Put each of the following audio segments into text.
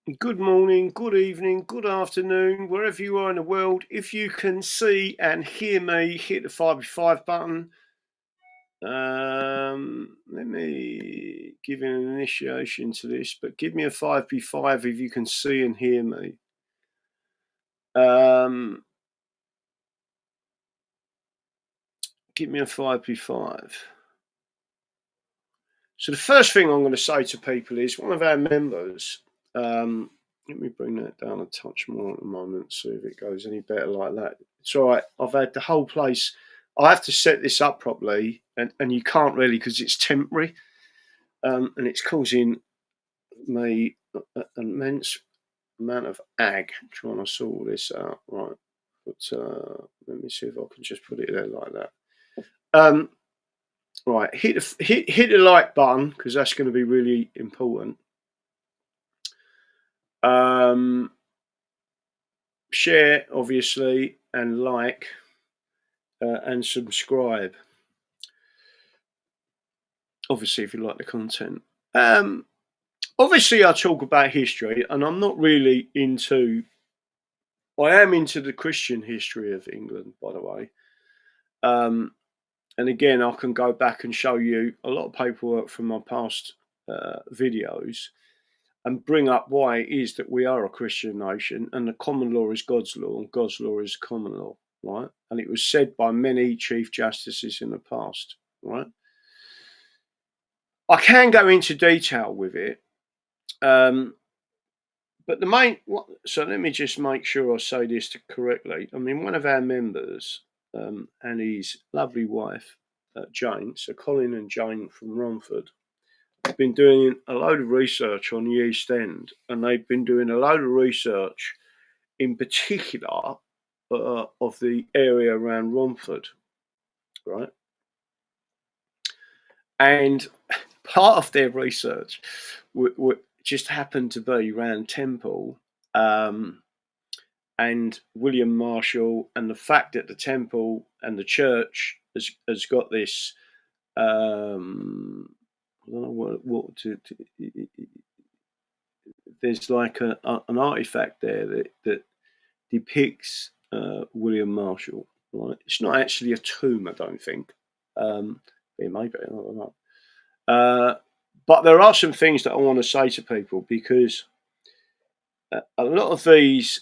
Good morning, good evening, good afternoon, wherever you are in the world. If you can see and hear me, hit the 5x5 button. Let me give you an initiation to this, but give me a 5x5 if you can see and hear me. Give me a 5x5. So the first thing I'm going to say to people is one of our members. Let me bring that down a touch more at the moment, see if it goes any better like that. It's all right. I've had the whole place. I have to set this up properly, and you can't really because it's temporary, and it's causing me an immense amount of ag trying to sort this out. Right, but let me see if I can just put it there like that. Right, hit the like button because that's going to be really important. Share, obviously, and like, and subscribe. Obviously, if you like the content. Obviously, I talk about history, and I'm not really into. I am into the Christian history of England, by the way. And again, I can go back and show you a lot of paperwork from my past videos and bring up why it is that we are a Christian nation and the common law is God's law and God's law is common law, right? And it was said by many chief justices in the past, right? I can go into detail with it, but the main. So let me just make sure I say this correctly. I mean, one of our members and his lovely wife, Jane, so Colin and Jane from Romford, been doing a load of research on the East End, and they've been doing a load of research in particular of the area around Romford, right? And part of their research just happened to be around Temple and William Marshall, and the fact that the Temple and the church has got this. I don't know what to there's like an artifact there that depicts William Marshall. Right, it's not actually a tomb, I don't think. It may be, I don't know. But there are some things that I want to say to people because a lot of these,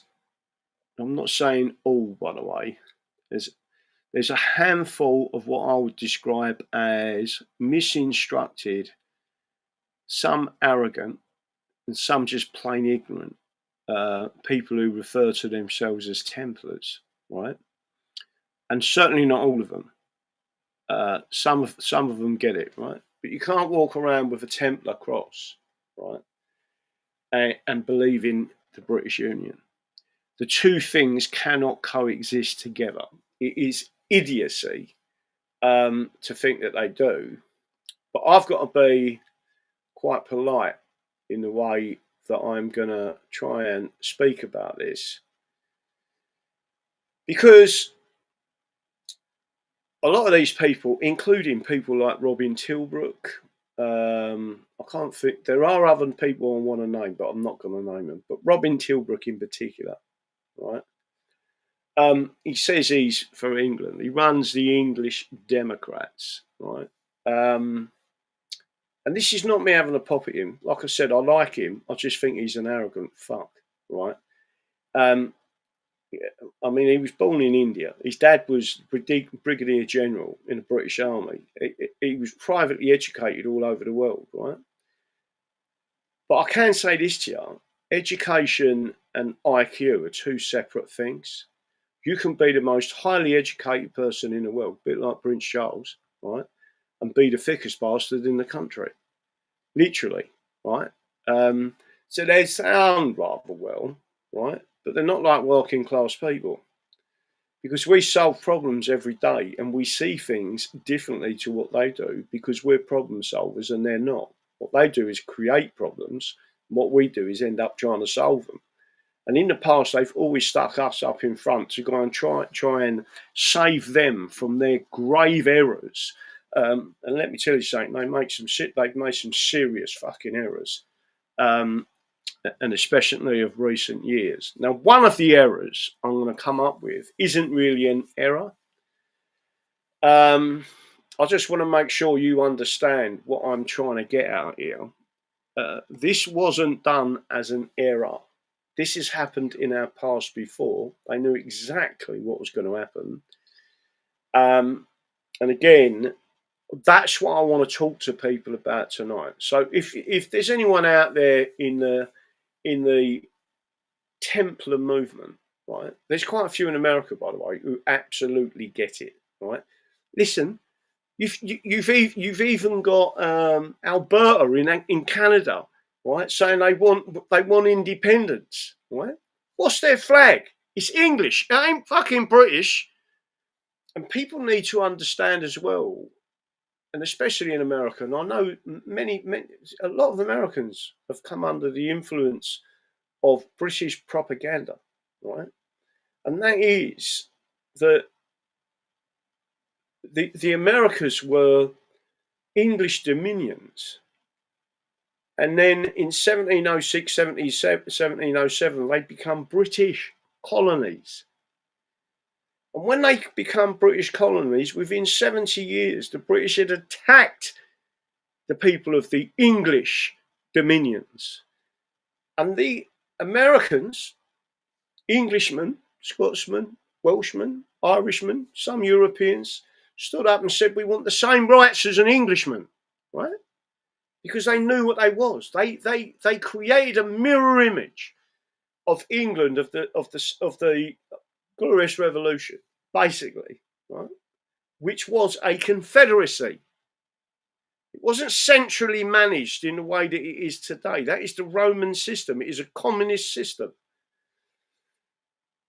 I'm not saying all, by the way, there's a handful of what I would describe as misinstructed, some arrogant, and some just plain ignorant people who refer to themselves as Templars, right? And certainly not all of them. Some of them get it, right? But you can't walk around with a Templar cross, right, and believe in the British Union. The two things cannot coexist together. It is idiocy to think that they do. But I've got to be quite polite in the way that I'm going to try and speak about this. Because a lot of these people, including people like Robin Tilbrook, I can't think, there are other people I want to name, but I'm not going to name them. But Robin Tilbrook in particular, right? He says he's for England. He runs the English Democrats, right? And this is not me having a pop at him. Like I said, I like him. I just think he's an arrogant fuck, right? I mean, he was born in India. His dad was brigadier general in the British Army. He was privately educated all over the world, right? But I can say this to you: education and IQ are two separate things. You can be the most highly educated person in the world, a bit like Prince Charles, right, and be the thickest bastard in the country, literally, right? So they sound rather well, right, but they're not like working class people. Because we solve problems every day and we see things differently to what they do because we're problem solvers and they're not. What they do is create problems. What we do is end up trying to solve them. And in the past, they've always stuck us up in front to go and try and save them from their grave errors. And let me tell you something, they've made some serious fucking errors. and especially of recent years. Now, one of the errors I'm going to come up with isn't really an error. I just want to make sure you understand what I'm trying to get out here. This wasn't done as an error. This has happened in our past before. They knew exactly what was going to happen. And again, that's what I want to talk to people about tonight. So if there's anyone out there in the Templar movement, right? There's quite a few in America, by the way, who absolutely get it, right? Listen, you've even got Alberta in Canada, right, saying they want independence, right? What's their flag? It's English. It ain't fucking British. And people need to understand as well, and especially in America. And I know a lot of Americans have come under the influence of British propaganda, right? And that is that the Americas were English dominions. And then in 1706, 1707, they become British colonies. And when they become British colonies, within 70 years, the British had attacked the people of the English dominions. And the Americans, Englishmen, Scotsmen, Welshmen, Irishmen, some Europeans, stood up and said, we want the same rights as an Englishman, right? Because they knew what they was. They created a mirror image of England of the Glorious Revolution, basically, right? Which was a confederacy. It wasn't centrally managed in the way that it is today. That is the Roman system. It is a communist system.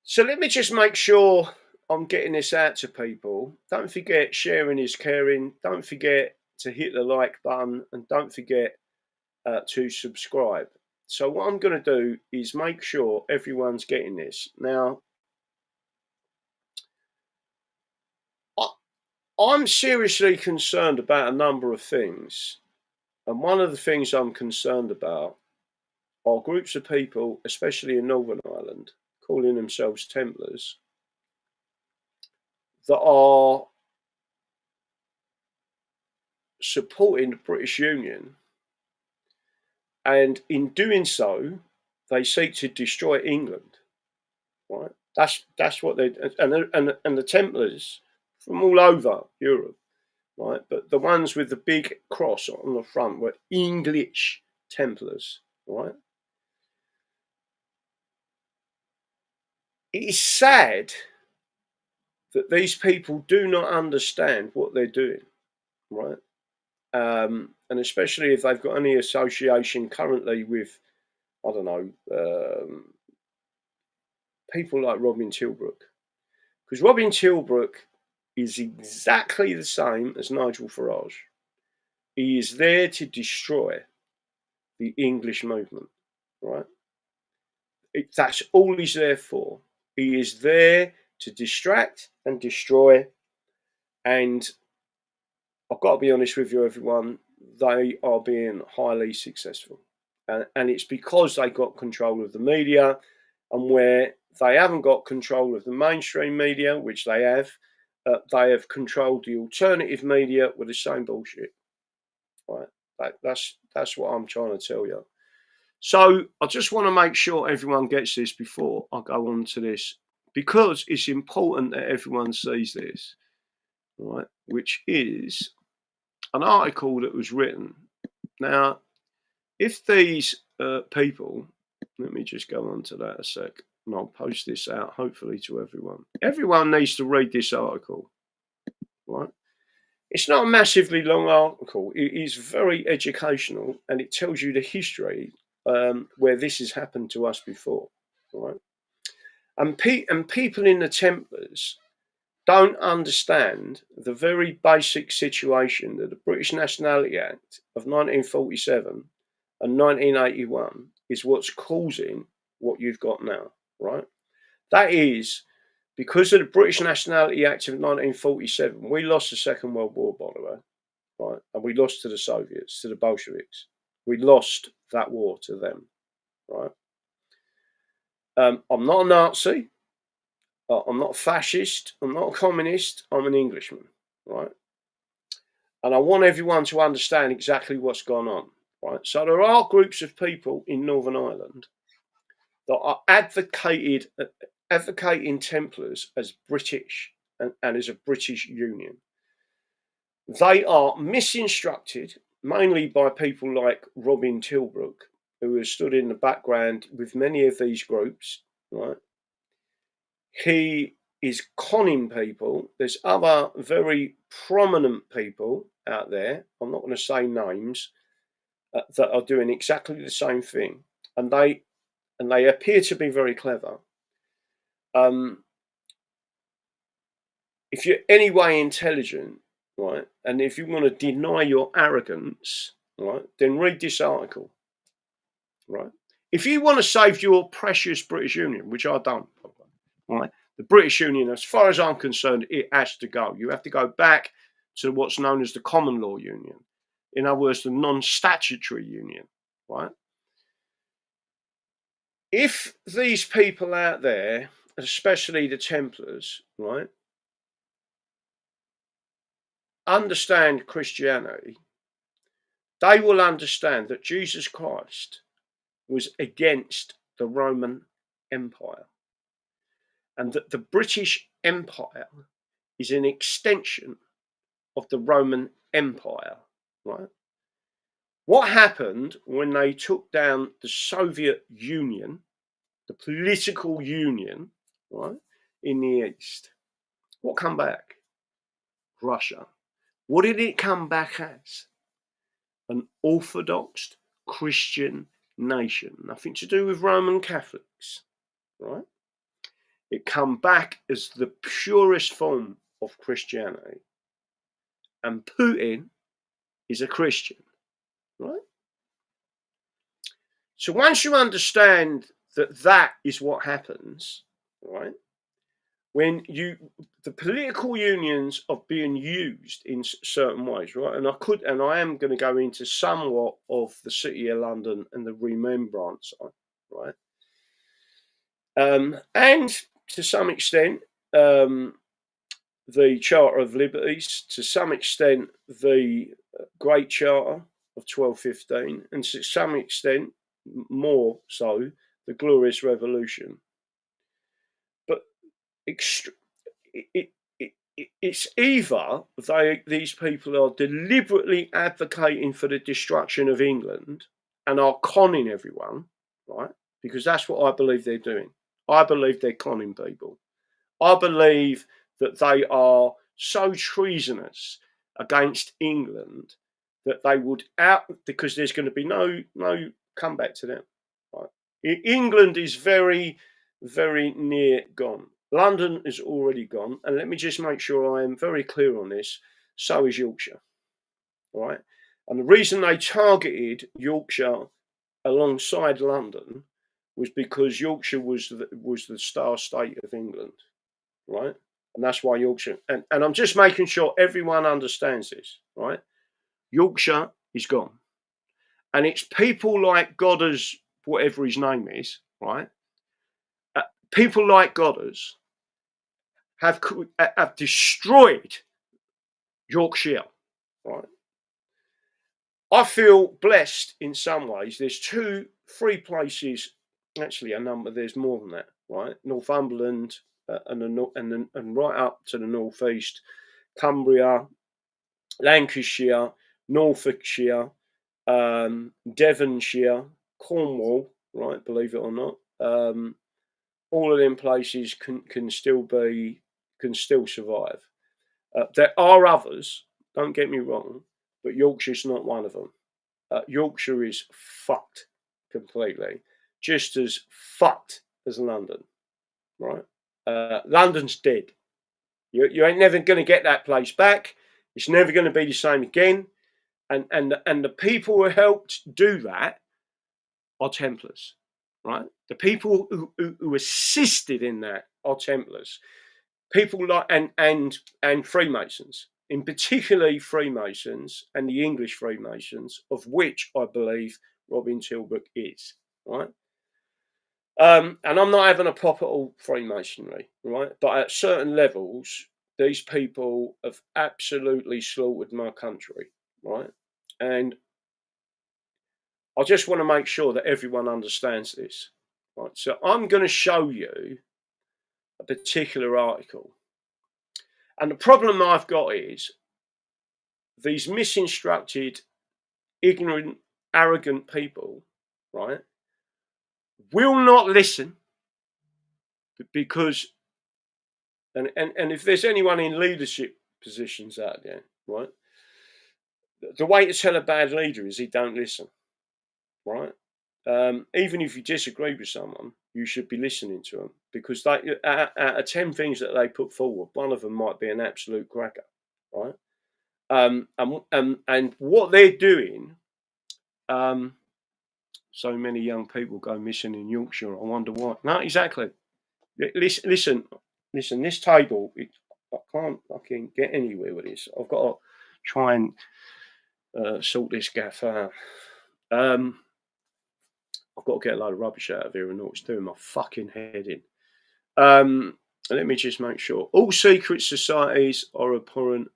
So let me just make sure I'm getting this out to people. Don't forget, sharing is caring. Don't forget to hit the like button, and don't forget to subscribe. So what I'm going to do is make sure everyone's getting this. Now, I'm seriously concerned about a number of things. And one of the things I'm concerned about are groups of people, especially in Northern Ireland, calling themselves Templars, that are supporting the British Union. And in doing so, they seek to destroy England. Right? That's what they and the Templars from all over Europe, right? But the ones with the big cross on the front were English Templars, right? It is sad that these people do not understand what they're doing, right? And especially if they've got any association currently with, I don't know, people like Robin Tilbrook. Because Robin Tilbrook is exactly the same as Nigel Farage. He is there to destroy the English movement, right? That's all he's there for. He is there to distract and destroy. And I've got to be honest with you, everyone, they are being highly successful. And it's because they got control of the media, and where they haven't got control of the mainstream media, which they have controlled the alternative media with the same bullshit. Right? That's what I'm trying to tell you. So I just want to make sure everyone gets this before I go on to this, because it's important that everyone sees this, right? Which is an article that was written. Now, if these people, let me just go on to that a sec, and I'll post this out hopefully to everyone. Everyone needs to read this article, right? It's not a massively long article. It is very educational, and it tells you the history where this has happened to us before, right? And people in the Templars don't understand the very basic situation that the British Nationality Act of 1947 and 1981 is what's causing what you've got now, right? That is because of the British Nationality Act of 1947. We lost the Second World War, by the way, right? And we lost to the Soviets, to the Bolsheviks. We lost that war to them, right? I'm not a Nazi. I'm not a fascist. I'm not a communist. I'm an Englishman, right? And I want everyone to understand exactly what's gone on, right? So there are groups of people in Northern Ireland that are advocating Templars as British and as a British Union. They are misinstructed, mainly by people like Robin Tilbrook, who has stood in the background with many of these groups, right? He is conning people. There's other very prominent people out there, I'm not going to say names, that are doing exactly the same thing. And they appear to be very clever. If you're any way intelligent, right, and if you want to deny your arrogance, right, then read this article, right? If you want to save your precious British Union, which I don't, right, the British Union, as far as I'm concerned, it has to go. You have to go back to what's known as the common law union. In other words, the non-statutory union, right? If these people out there, especially the Templars, right, understand Christianity, they will understand that Jesus Christ was against the Roman Empire and that the British Empire is an extension of the Roman Empire, right? What happened when they took down the Soviet Union, the political union, right, in the East? What come back? Russia. What did it come back as? An Orthodox Christian nation. Nothing to do with Roman Catholics, right? It come back as the purest form of Christianity. And Putin is a Christian, right? So once you understand that that is what happens, right? When the political unions are being used in certain ways, right? And I am going to go into somewhat of the City of London and the remembrance, right? And to some extent, the Charter of Liberties, to some extent, the Great Charter of 1215, and to some extent, more so, the Glorious Revolution. But it's either these people are deliberately advocating for the destruction of England and are conning everyone, right? Because that's what I believe they're doing. I believe they're conning people. I believe that they are so treasonous against England that they would because there's going to be no comeback to them. Right? England is very, very near gone. London is already gone, and let me just make sure I am very clear on this. So is Yorkshire, right? And the reason they targeted Yorkshire alongside London was because Yorkshire was the star state of England, right? And that's why Yorkshire, and I'm just making sure everyone understands this, right? Yorkshire is gone. And it's people like Goddard's, whatever his name is, right? People like Goddard's have destroyed Yorkshire, right? I feel blessed in some ways. There's three places, actually a number, there's more than that, right? Northumberland and right up to the northeast, Cumbria, Lancashire, Norfolkshire, Devonshire, Cornwall, right? Believe it or not, all of them places can still survive. There are others. Don't get me wrong, but Yorkshire's not one of them. Yorkshire is fucked completely, just as fucked as London, right? London's dead. You ain't never going to get that place back. It's never going to be the same again. And the people who helped do that are Templars, right? The people who assisted in that are Templars. People like and Freemasons, in particularly Freemasons and the English Freemasons, of which I believe Robin Tilbrook is, right? And I'm not having a pop at all Freemasonry, right? But at certain levels, these people have absolutely slaughtered my country, right? And I just want to make sure that everyone understands this, right? So I'm going to show you a particular article. And the problem I've got is these misinstructed, ignorant, arrogant people, right, will not listen because, and if there's anyone in leadership positions out there, right, the way to tell a bad leader is he don't listen, right? Even if you disagree with someone, you should be listening to them because they, out of 10 things that they put forward, one of them might be an absolute cracker, right? And what they're doing, so many young people go missing in Yorkshire. I wonder why. No, exactly. Listen. This table, I can't fucking get anywhere with this. I've got to try and sort this gaff out. I've got to get a load of rubbish out of here and all it's doing my fucking head in. Let me just make sure. All secret societies are abhorrent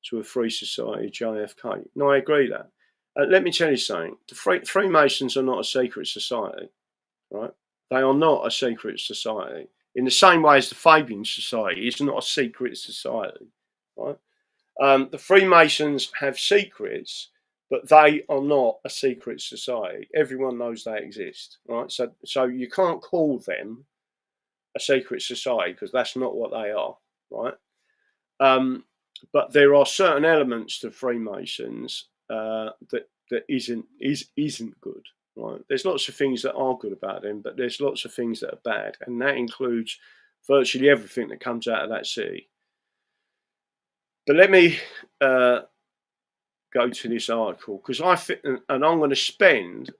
to a free society, JFK. No, I agree that. Let me tell you something. The Freemasons are not a secret society, right? They are not a secret society. In the same way as the Fabian Society is not a secret society, right? The Freemasons have secrets, but they are not a secret society. Everyone knows they exist, right? So you can't call them a secret society because that's not what they are, right? But there are certain elements to Freemasons that isn't good, right? There's lots of things that are good about them, but there's lots of things that are bad, and that includes virtually everything that comes out of that city. But let me go to this article because and I'm going to spend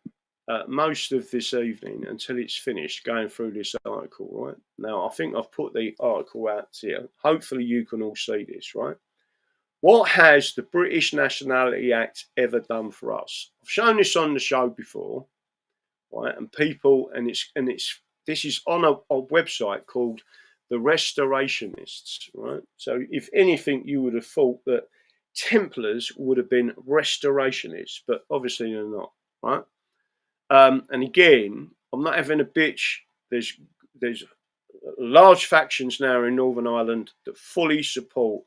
most of this evening until it's finished going through this article, right? Now, I think I've put the article out here. Hopefully you can all see this, right? What has the British Nationality Act ever done for us? I've shown this on the show before, right? And people, this is on a website called The Restorationists, right? So if anything, you would have thought that Templars would have been restorationists, but obviously they're not, right? And again, I'm not having a bitch. There's large factions now in Northern Ireland that fully support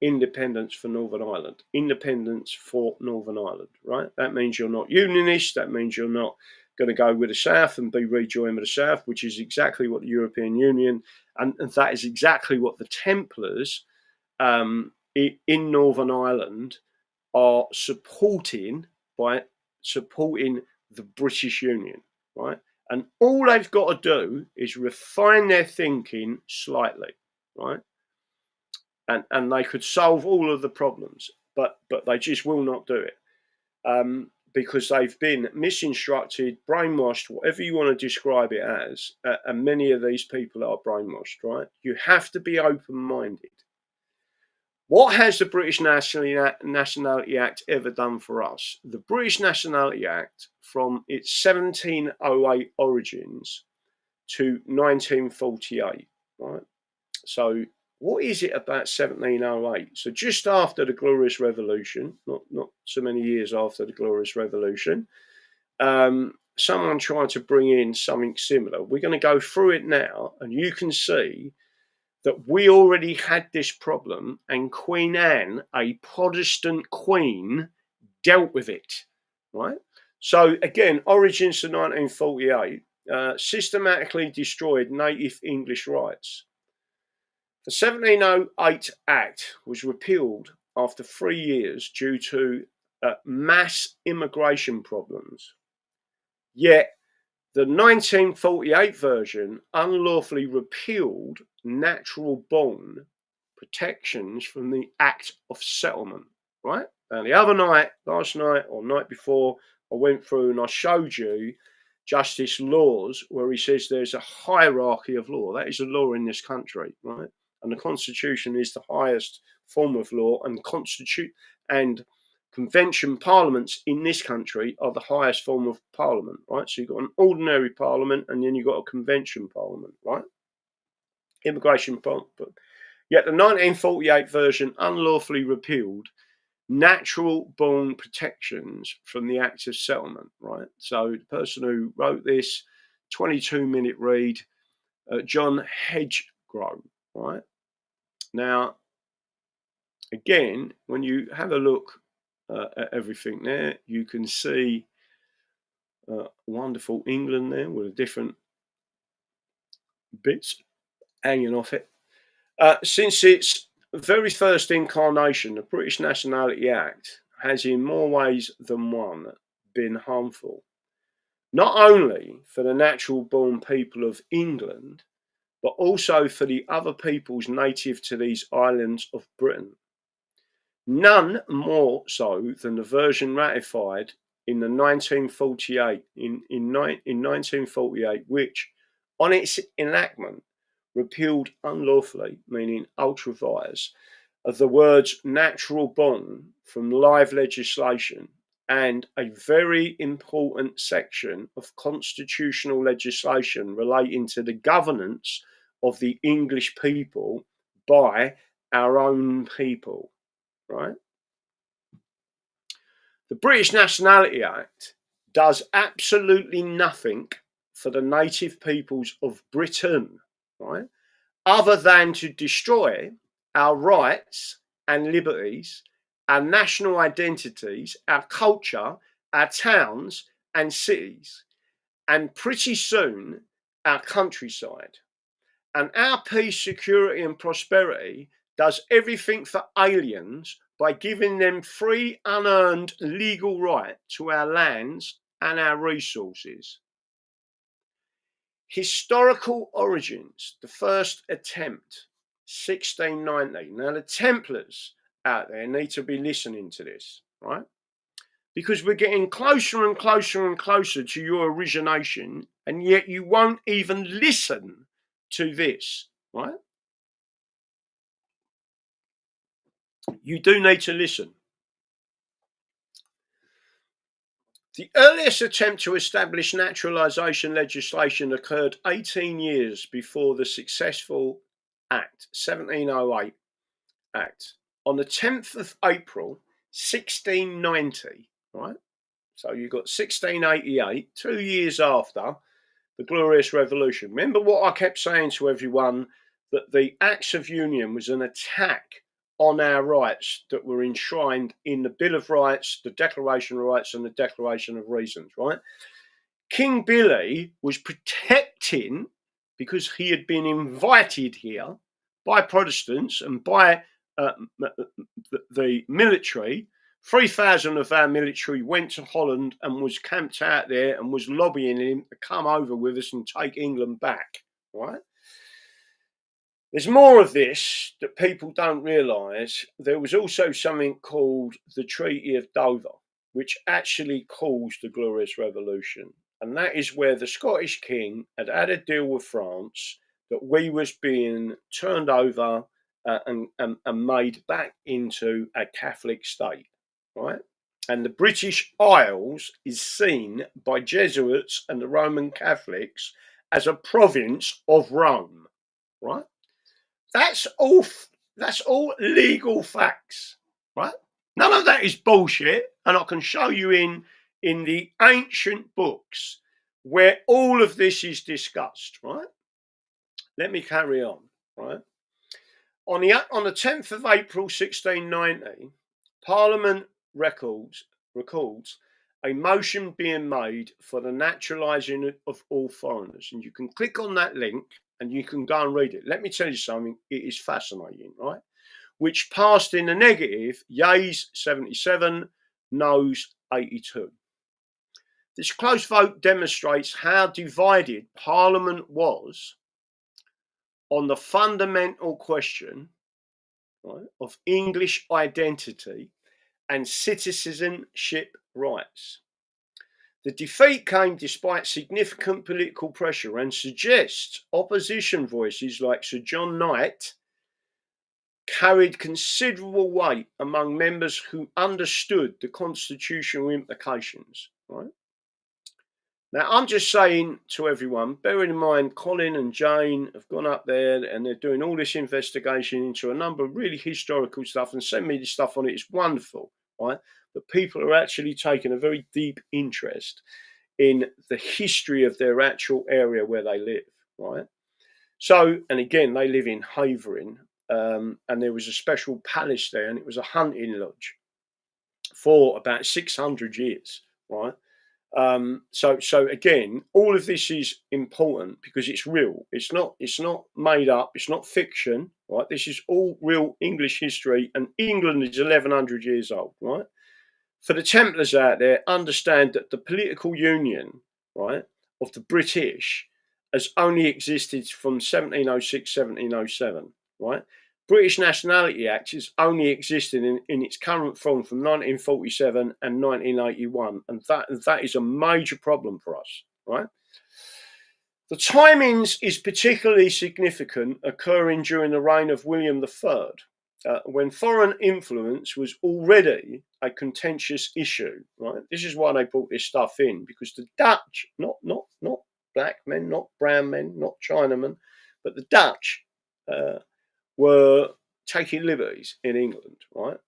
independence for Northern Ireland. Independence for Northern Ireland, right? That means you're not unionist. That means you're not going to go with the South and be rejoined with the South, which is exactly what the European Union and that is exactly what the Templars in Northern Ireland are supporting by supporting the British Union, right? And all they've got to do is refine their thinking slightly, right? And they could solve all of the problems, but they just will not do it because they've been misinstructed, brainwashed, whatever you want to describe it as. And many of these people are brainwashed, right? You have to be open-minded. What has the British Nationality Act ever done for us? The British Nationality Act, from its 1708 origins to 1948, right? So what is it about 1708? So just after the Glorious Revolution, not so many years after the Glorious Revolution, someone tried to bring in something similar. We're going to go through it now, and you can see that we already had this problem, and Queen Anne, a Protestant queen, dealt with it, right? So again, origins to 1948, systematically destroyed native English rights. The 1708 Act was repealed after 3 years due to mass immigration problems. Yet the 1948 version unlawfully repealed natural-born protections from the Act of Settlement, right? And the other night, last night or night before, I went through and I showed you Justice Laws where he says there's a hierarchy of law. That is a law in this country, right? And the Constitution is the highest form of law, and convention parliaments in this country are the highest form of parliament, right? So you've got an ordinary parliament and then you've got a convention parliament, right? Immigration parliament. Yet the 1948 version unlawfully repealed natural born protections from the Act of Settlement, right? So the person who wrote this 22-minute read, John Hedgegrove, right? Now, again, when you have a look at everything there, you can see wonderful England there with the different bits hanging off it. Since its very first incarnation, the British Nationality Act has in more ways than one been harmful, not only for the natural born people of England, but also for the other peoples native to these islands of Britain. None more so than the version ratified in the 1948 in 1948, which, on its enactment, repealed unlawfully, meaning ultra vires, of the words natural born from live legislation and a very important section of constitutional legislation relating to the governance of the English people by our own people, right? The British Nationality Act does absolutely nothing for the native peoples of Britain, right, other than to destroy our rights and liberties, our national identities, our culture, our towns and cities, and pretty soon our countryside. And our peace, security and prosperity does everything for aliens by giving them free, unearned legal right to our lands and our resources. Historical origins, the first attempt, 1690. Now, the Templars out there need to be listening to this, right? Because we're getting closer and closer and closer to your origination, and yet you won't even listen to this, right? You do need to listen. The earliest attempt to establish naturalisation legislation occurred 18 years before the successful Act, 1708 Act, on the 10th of April, 1690, right? So you've got 1688, 2 years after the Glorious Revolution. Remember what I kept saying to everyone, that the Acts of Union was an attack on our rights that were enshrined in the Bill of Rights, the Declaration of Rights and the Declaration of Reasons, right? King Billy was protecting, because he had been invited here by Protestants and by the military. 3,000 of our military went to Holland and was camped out there and was lobbying him to come over with us and take England back, right? There's more of this that people don't realise. There was also something called the Treaty of Dover, which actually caused the Glorious Revolution. And that is where the Scottish king had a deal with France that we was being turned over and made back into a Catholic state, right? And the British Isles is seen by Jesuits and the Roman Catholics as a province of Rome, right? That's all legal facts, right? None of that is bullshit, and I can show you in the ancient books where all of this is discussed, right? Let me carry on, right? On the 10th of April 1690, Parliament records a motion being made for the naturalising of all foreigners, and you can click on that link and you can go and read it. Let me tell you something, it is fascinating, right? Which passed in the negative, yeas 77, noes 82. This close vote demonstrates how divided Parliament was on the fundamental question, right, of English identity and citizenship rights. The defeat came despite significant political pressure and suggests opposition voices like Sir John Knight carried considerable weight among members who understood the constitutional implications, right? Now, I'm just saying to everyone, bearing in mind, Colin and Jane have gone up there and they're doing all this investigation into a number of really historical stuff and send me this stuff on it. It's wonderful, right? But people are actually taking a very deep interest in the history of their actual area where they live, right? So, and again, they live in Havering, and there was a special palace there, and it was a hunting lodge for about 600 years, right? So again, all of this is important because it's real. It's not made up. It's not fiction, right? This is all real English history, and England is 1100 years old, right? For the Templars out there, understand that the political union, right, of the British has only existed from 1706, 1707, right? British Nationality Act has only existed in its current form from 1947 and 1981, and that is a major problem for us, right? The timings is particularly significant, occurring during the reign of William III, when foreign influence was already a contentious issue, right? This is why they brought this stuff in, because the Dutch, not black men, not brown men, not Chinamen, but the Dutch were taking liberties in England, right?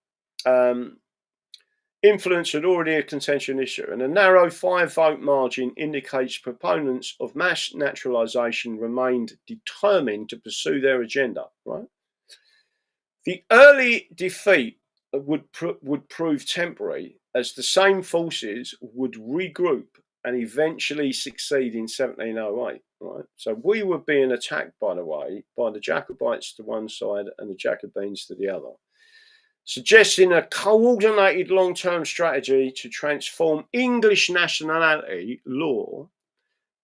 Influence had already a contentious issue, and a narrow 5-vote margin indicates proponents of mass naturalisation remained determined to pursue their agenda, right? The early defeat would prove temporary, as the same forces would regroup and eventually succeed in 1708, right? So we were being attacked, by the way, by the Jacobites to one side and the Jacobins to the other, suggesting a coordinated long-term strategy to transform English nationality law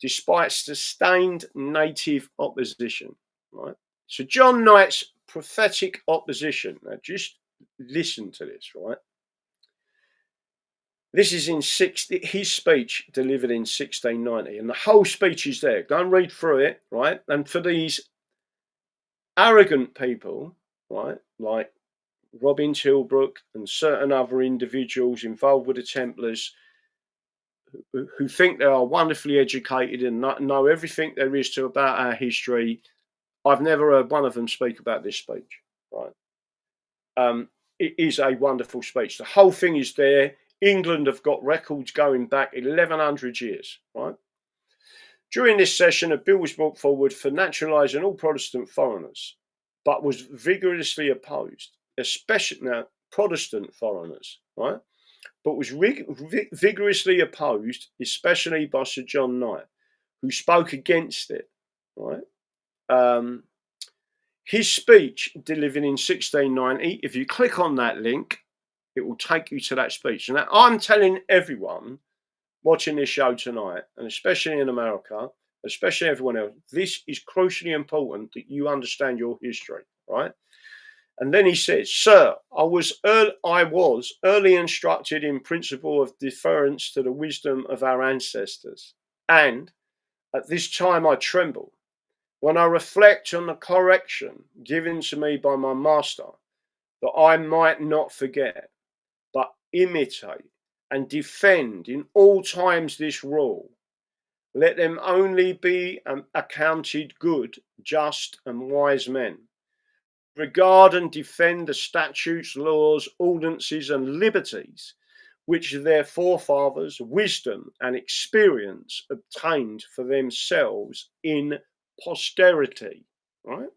despite sustained native opposition, right? So John Knight's prophetic opposition, now just listen to this, right? This is in his speech delivered in 1690, and the whole speech is there. Go and read through it, right? And for these arrogant people, right, like Robin Tilbrook and certain other individuals involved with the Templars who think they are wonderfully educated and know everything there is to about our history, I've never heard one of them speak about this speech, right? It is a wonderful speech. The whole thing is there. England have got records going back 1100 years, right? During this session, a bill was brought forward for naturalising all Protestant foreigners, but was vigorously opposed, especially now Protestant foreigners, right? But was vigorously opposed, especially by Sir John Knight, who spoke against it, right? His speech delivered in 1690, if you click on that link, it will take you to that speech. And I'm telling everyone watching this show tonight, and especially in America, especially everyone else, this is crucially important that you understand your history, right? And then he says, "Sir, I was early instructed in principle of deference to the wisdom of our ancestors, and at this time I tremble when I reflect on the correction given to me by my master, that I might not forget, but imitate and defend in all times this rule. Let them only be accounted good, just, and wise men. Regard and defend the statutes, laws, ordinances, and liberties which their forefathers, wisdom and experience obtained for themselves in posterity." Right?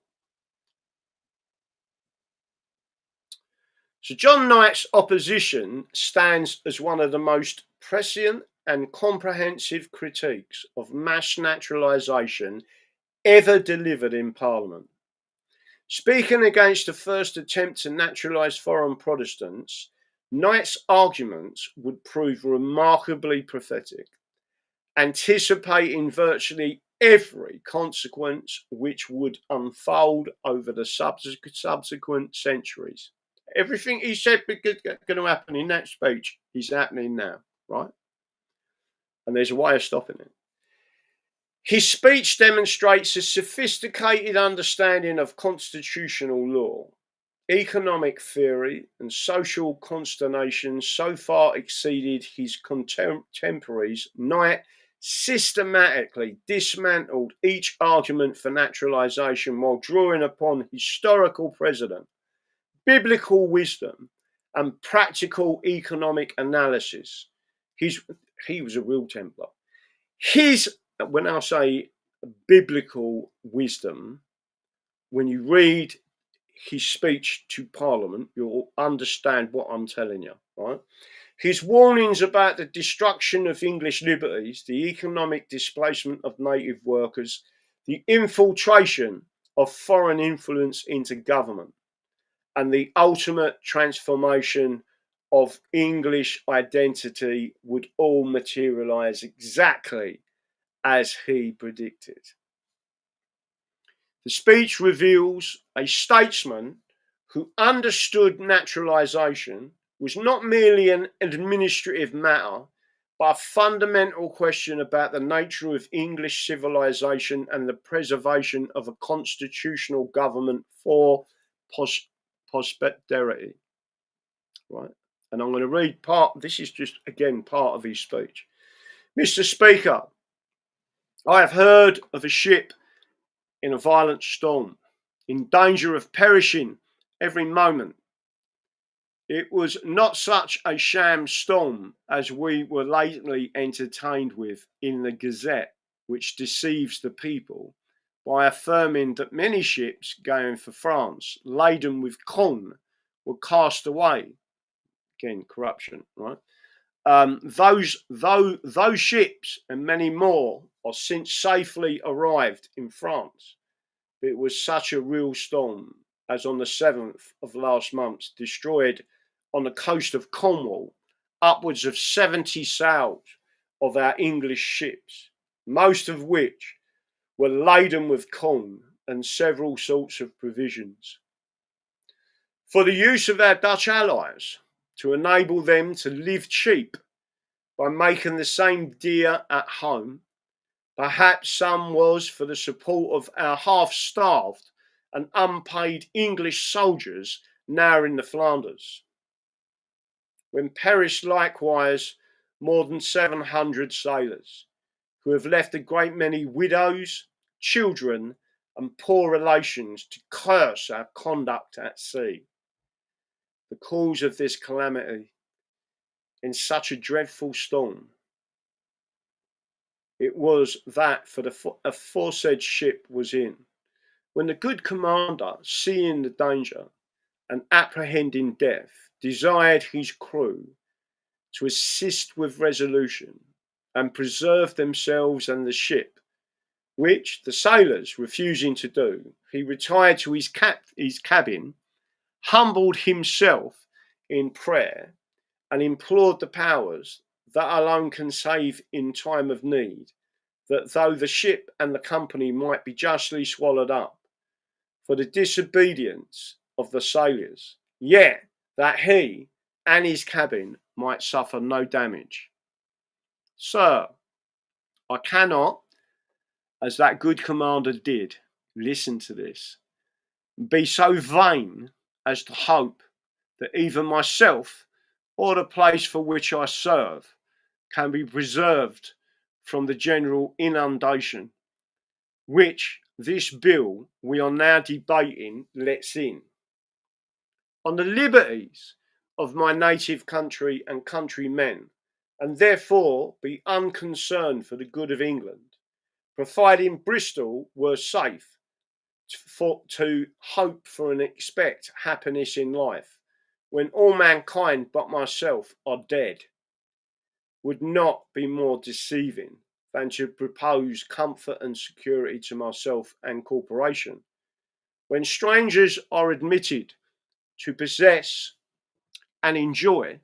So John Knight's opposition stands as one of the most prescient and comprehensive critiques of mass naturalisation ever delivered in Parliament. Speaking against the first attempt to naturalise foreign Protestants, Knight's arguments would prove remarkably prophetic, anticipating virtually every consequence which would unfold over the subsequent centuries. Everything he said was going to happen in that speech is happening now, right? And there's a way of stopping it. His speech demonstrates a sophisticated understanding of constitutional law economic theory and social consternation so far exceeded his contemporaries, Knight systematically dismantled each argument for naturalisation while drawing upon historical precedent, biblical wisdom, and practical economic analysis. He was a real Templar. When I say biblical wisdom, when you read his speech to Parliament, you'll understand what I'm telling you, right? His warnings about the destruction of English liberties, the economic displacement of native workers, the infiltration of foreign influence into government, and the ultimate transformation of English identity would all materialise exactly as he predicted. The speech reveals a statesman who understood naturalisation was not merely an administrative matter, but a fundamental question about the nature of English civilization and the preservation of a constitutional government for posterity. Right? And I'm going to read this is just, again, part of his speech. Mr. Speaker, I have heard of a ship in a violent storm, in danger of perishing every moment. It was not such a sham storm as we were lately entertained with in the Gazette, which deceives the people by affirming that many ships going for France, laden with corn, were cast away. Again, corruption, right? Those ships and many more are since safely arrived in France. It was such a real storm as on the 7th of last month destroyed on the coast of Cornwall upwards of 70 sails of our English ships, most of which were laden with corn and several sorts of provisions. For the use of our Dutch allies, to enable them to live cheap by making the same dear at home, perhaps some was for the support of our half-starved and unpaid English soldiers now in the Flanders, when perished likewise more than 700 sailors, who have left a great many widows, children, and poor relations to curse our conduct at sea. The cause of this calamity in such a dreadful storm, it was that for the aforesaid ship was in, when the good commander, seeing the danger and apprehending death, desired his crew to assist with resolution and preserve themselves and the ship, which the sailors refusing to do, he retired to his cabin, humbled himself in prayer, and implored the powers that alone can save in time of need, that though the ship and the company might be justly swallowed up for the disobedience of the sailors, yet that he and his cabin might suffer no damage. Sir, I cannot, as that good commander did, listen to this, be so vain as to hope that either myself or the place for which I serve can be preserved from the general inundation, which this bill we are now debating lets in. On the liberties of my native country and countrymen, and therefore be unconcerned for the good of England, providing Bristol were safe to hope for and expect happiness in life, when all mankind but myself are dead, would not be more deceiving than to propose comfort and security to myself and corporation, when strangers are admitted to possess and enjoy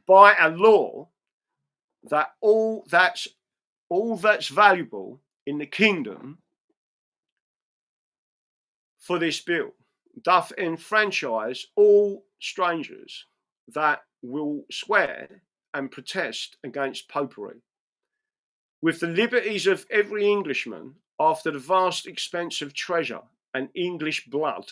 by a law that all that's valuable in the kingdom for this bill doth enfranchise all strangers that will swear and protest against popery, with the liberties of every Englishman after the vast expense of treasure and English blood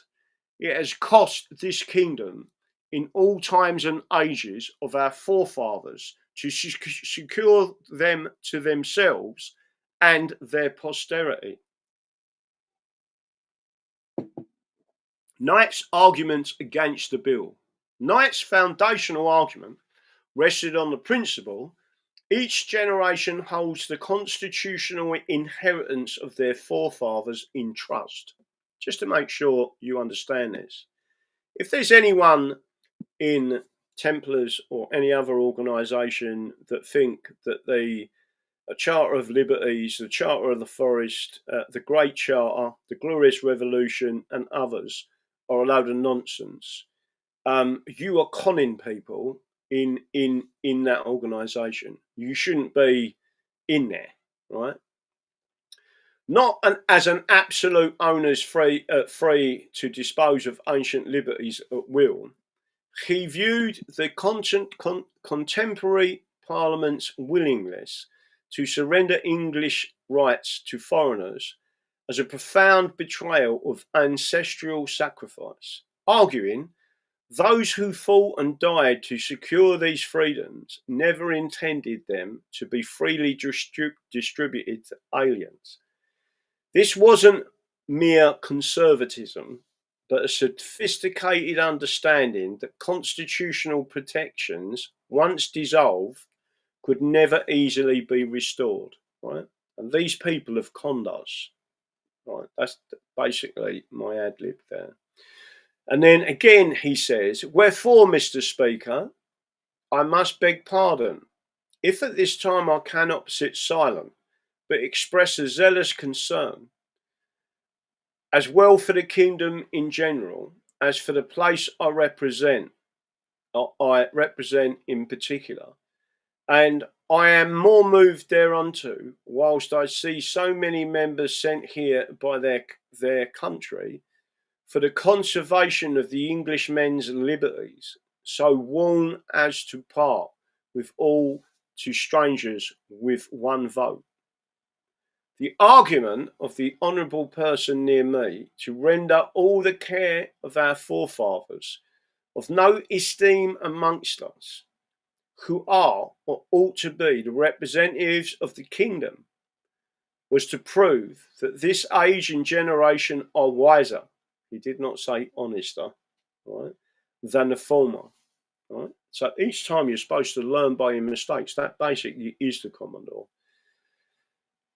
it has cost this kingdom in all times and ages of our forefathers to secure them to themselves and their posterity. Knight's argument against the bill. Knight's foundational argument rested on the principle each generation holds the constitutional inheritance of their forefathers in trust. Just to make sure you understand this. If there's anyone in Templars or any other organisation that think that the Charter of Liberties, the Charter of the Forest, the Great Charter, the Glorious Revolution, and others are a load of nonsense, you are conning people in that organisation. You shouldn't be in there, right? Not as an absolute owner's free to dispose of ancient liberties at will. He viewed the contemporary Parliament's willingness to surrender English rights to foreigners as a profound betrayal of ancestral sacrifice, arguing those who fought and died to secure these freedoms never intended them to be freely distributed to aliens. This wasn't mere conservatism, but a sophisticated understanding that constitutional protections, once dissolved, could never easily be restored. Right? And these people have conned us. Right? That's basically my ad lib there. And then again, he says, wherefore, Mr. Speaker, I must beg pardon, if at this time I cannot sit silent, but express a zealous concern, as well for the kingdom in general, as for the place I represent in particular. And I am more moved thereunto, whilst I see so many members sent here by their country, for the conservation of the Englishmen's liberties, so worn as to part with all to strangers with one vote. The argument of the honourable person near me to render all the care of our forefathers of no esteem amongst us, who are or ought to be the representatives of the kingdom, was to prove that this age and generation are wiser. He did not say honester, right, than the former. Right? So each time you're supposed to learn by your mistakes. That basically is the common law.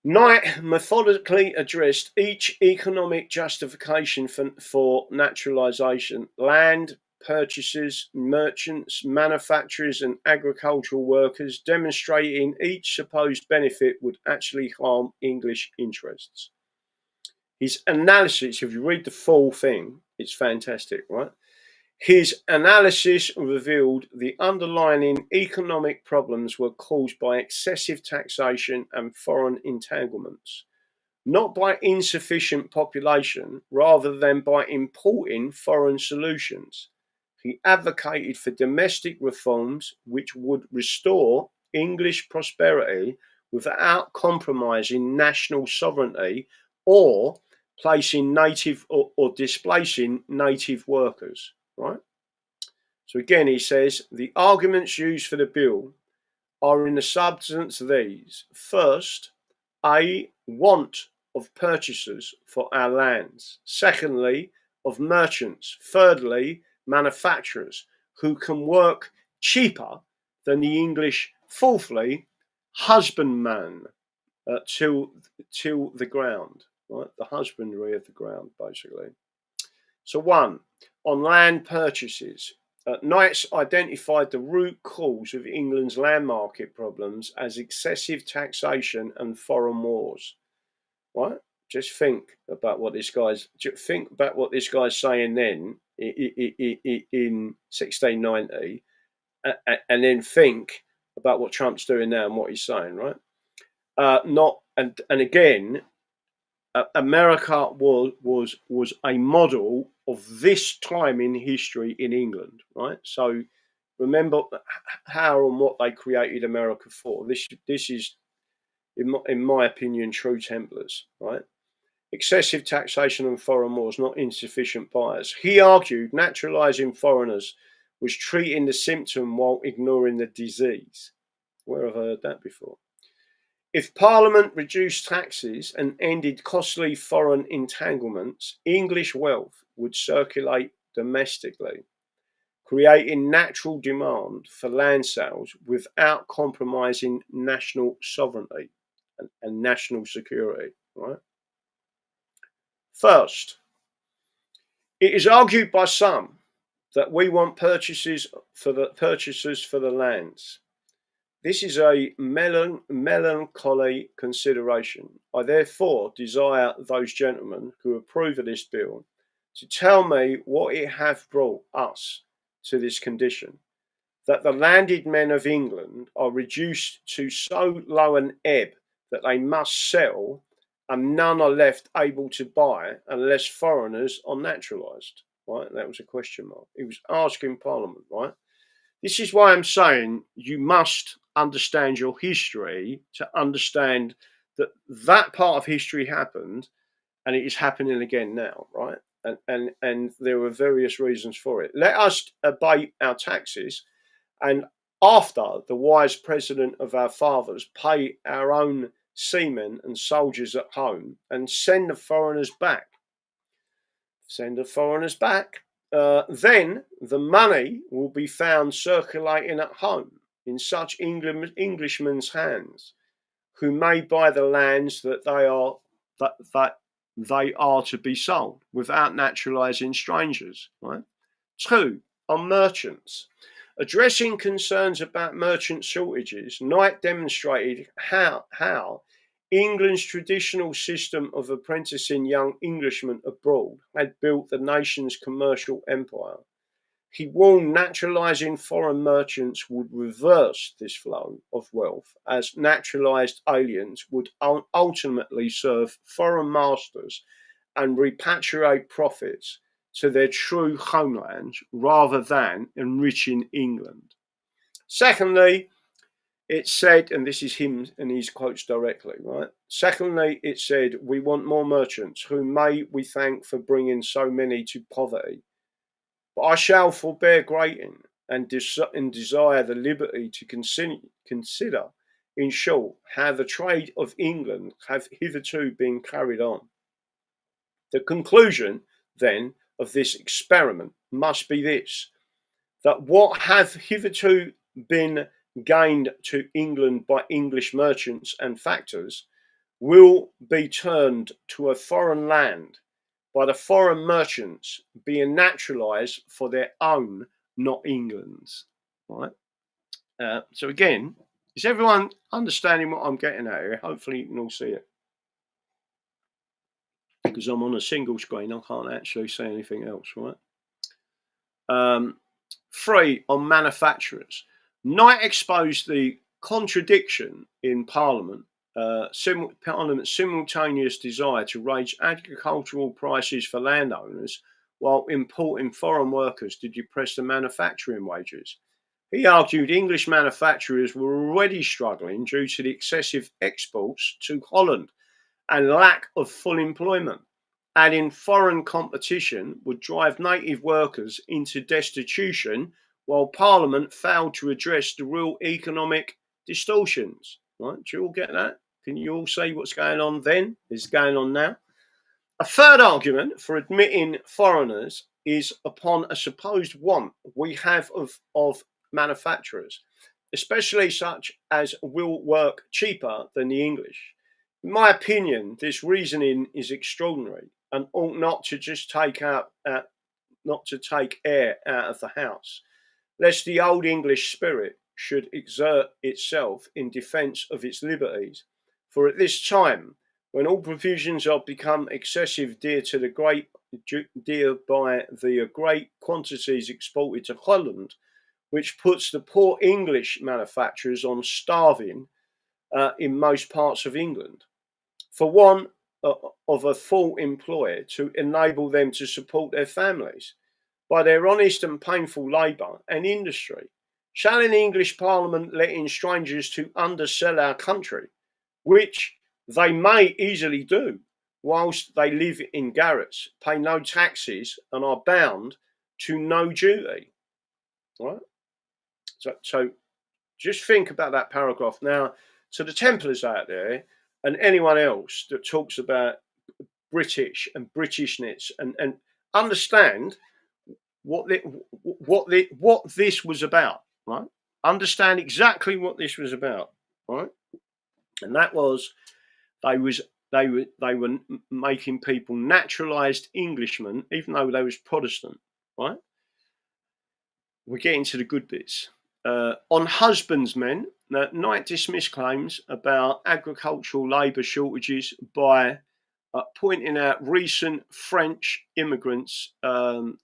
Knight methodically addressed each economic justification for naturalisation: land purchasers, merchants, manufacturers, and agricultural workers, demonstrating each supposed benefit would actually harm English interests. His analysis, if you read the full thing, it's fantastic, right? His analysis revealed the underlying economic problems were caused by excessive taxation and foreign entanglements, not by insufficient population, rather than by importing foreign solutions. He advocated for domestic reforms which would restore English prosperity without compromising national sovereignty or placing native or displacing native workers. Right? So again, he says the arguments used for the bill are in the substance these: first, a want of purchasers for our lands; secondly, of merchants; thirdly, manufacturers who can work cheaper than the English; fourthly, husbandman till the ground, right? The husbandry of the ground, basically. So one, on land purchases. Knights identified the root cause of England's land market problems as excessive taxation and foreign wars. Right? Just think about what this guy's saying then in 1690, and then think about what Trump's doing now and what he's saying. Right? And again, America was a model of this time in history in England, right? So remember how and what they created America for. This is, in my opinion, true Templars, right? excessive taxation and foreign wars, not insufficient buyers. He argued naturalising foreigners was treating the symptom while ignoring the disease. Where have I heard that before? If Parliament reduced taxes and ended costly foreign entanglements, English wealth would circulate domestically, creating natural demand for land sales without compromising national sovereignty and national security. Right? First, it is argued by some that we want purchasers for the lands. This is a melancholy consideration. I therefore desire those gentlemen who approve of this bill to tell me what it hath brought us to this condition, that the landed men of England are reduced to so low an ebb that they must sell, and none are left able to buy unless foreigners are naturalised. Right? That was a question mark. He was asking Parliament, right? This is why I'm saying you must understand your history to understand that that part of history happened, and it is happening again now, right? And there are various reasons for it. Let us abate our taxes, and after the wise precedent of our fathers, pay our own seamen and soldiers at home and send the foreigners back. Send the foreigners back. Then the money will be found circulating at home in such Englishmen's hands, who may buy the lands that they are to be sold without naturalising strangers. Right? 2, on merchants. Addressing concerns about merchant shortages, Knight demonstrated how England's traditional system of apprenticing young Englishmen abroad had built the nation's commercial empire. He warned naturalising foreign merchants would reverse this flow of wealth, as naturalised aliens would ultimately serve foreign masters and repatriate profits to their true homelands rather than enriching England. Secondly, it said, and this is him and his quotes directly, right? Secondly, it said, we want more merchants, whom may we thank for bringing so many to poverty. But I shall forbear grating and desire the liberty to consider, in short, how the trade of England have hitherto been carried on. The conclusion, then, of this experiment must be this, that what have hitherto been gained to England by English merchants and factors will be turned to a foreign land by the foreign merchants being naturalised for their own, not England's. Right? So again, is everyone understanding what I'm getting at here? Hopefully you can all see it. Because I'm on a single screen, I can't actually see anything else, right? 3, on manufacturers. Knight exposed the contradiction in Parliament's simultaneous desire to raise agricultural prices for landowners while importing foreign workers to depress the manufacturing wages. He argued English manufacturers were already struggling due to the excessive exports to Holland and lack of full employment. Adding foreign competition would drive native workers into destitution, while Parliament failed to address the real economic distortions. Right? Do you all get that? Can you all see what's going on then? Is going on now? A third argument for admitting foreigners is upon a supposed want we have of manufacturers, especially such as will work cheaper than the English. In my opinion, this reasoning is extraordinary and ought not to just take air out of the house, lest the old English spirit should exert itself in defence of its liberties. For at this time, when all provisions are become excessive dear by the great quantities exported to Holland, which puts the poor English manufacturers on starving in most parts of England, for want of a full employer to enable them to support their families by their honest and painful labour and industry. Shall an English Parliament let in strangers to undersell our country, which they may easily do, whilst they live in garrets, pay no taxes, and are bound to no duty. Right? So just think about that paragraph. Now, to the Templars out there and anyone else that talks about British and Britishness, and understand what this was about, right? Understand exactly what this was about, right? And that was they were making people naturalized Englishmen, even though they was Protestant, right? We're getting to the good bits. On husbandsmen, Knight dismissed claims about agricultural labour shortages by pointing out recent French immigrants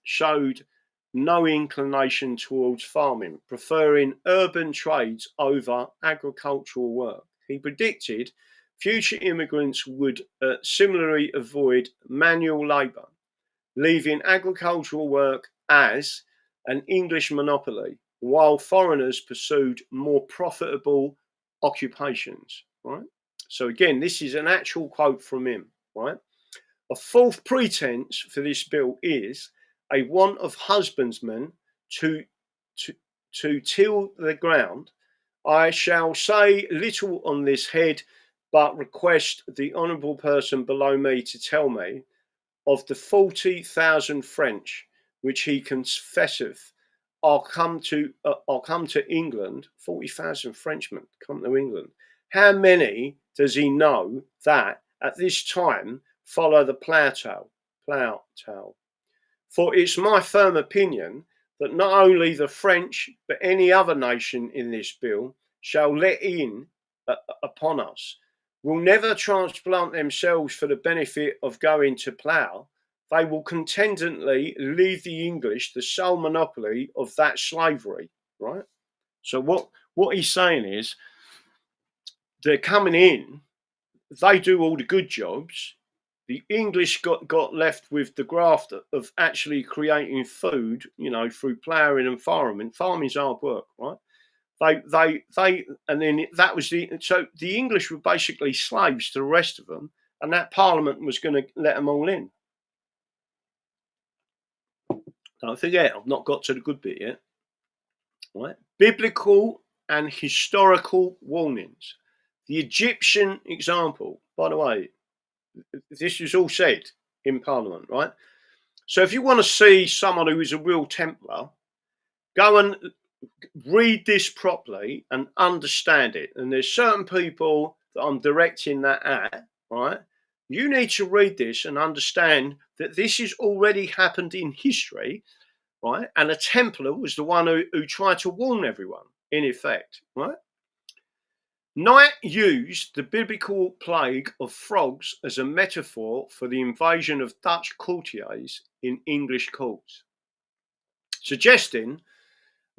showed no inclination towards farming, preferring urban trades over agricultural work. He predicted future immigrants would similarly avoid manual labour, leaving agricultural work as an English monopoly, while foreigners pursued more profitable occupations. Right. So again, this is an actual quote from him. Right. A fourth pretense for this bill is a want of husbandmen to till the ground. I shall say little on this head, but request the honourable person below me to tell me of the 40,000 French which he confesseth are come to England. 40,000 Frenchmen come to England. How many does he know that at this time follow the plough tail? For it's my firm opinion that not only the French, but any other nation in this bill shall let in upon us, will never transplant themselves for the benefit of going to plough. They will contentedly leave the English the sole monopoly of that slavery, right? So what he's saying is they're coming in, they do all the good jobs. The English got left with the graft of actually creating food, through ploughing and farming. Farming's hard work, right? And then that was so the English were basically slaves to the rest of them, and that Parliament was going to let them all in. Don't forget, I've not got to the good bit yet. Right? Biblical and historical warnings. The Egyptian example, by the way, this is all said in Parliament, right? So if you want to see someone who is a real Templar, go and read this properly and understand it. And there's certain people that I'm directing that at, right? You need to read this and understand that this has already happened in history, right? And a Templar was the one who tried to warn everyone, in effect, right? Knight used the biblical plague of frogs as a metaphor for the invasion of Dutch courtiers in English courts, suggesting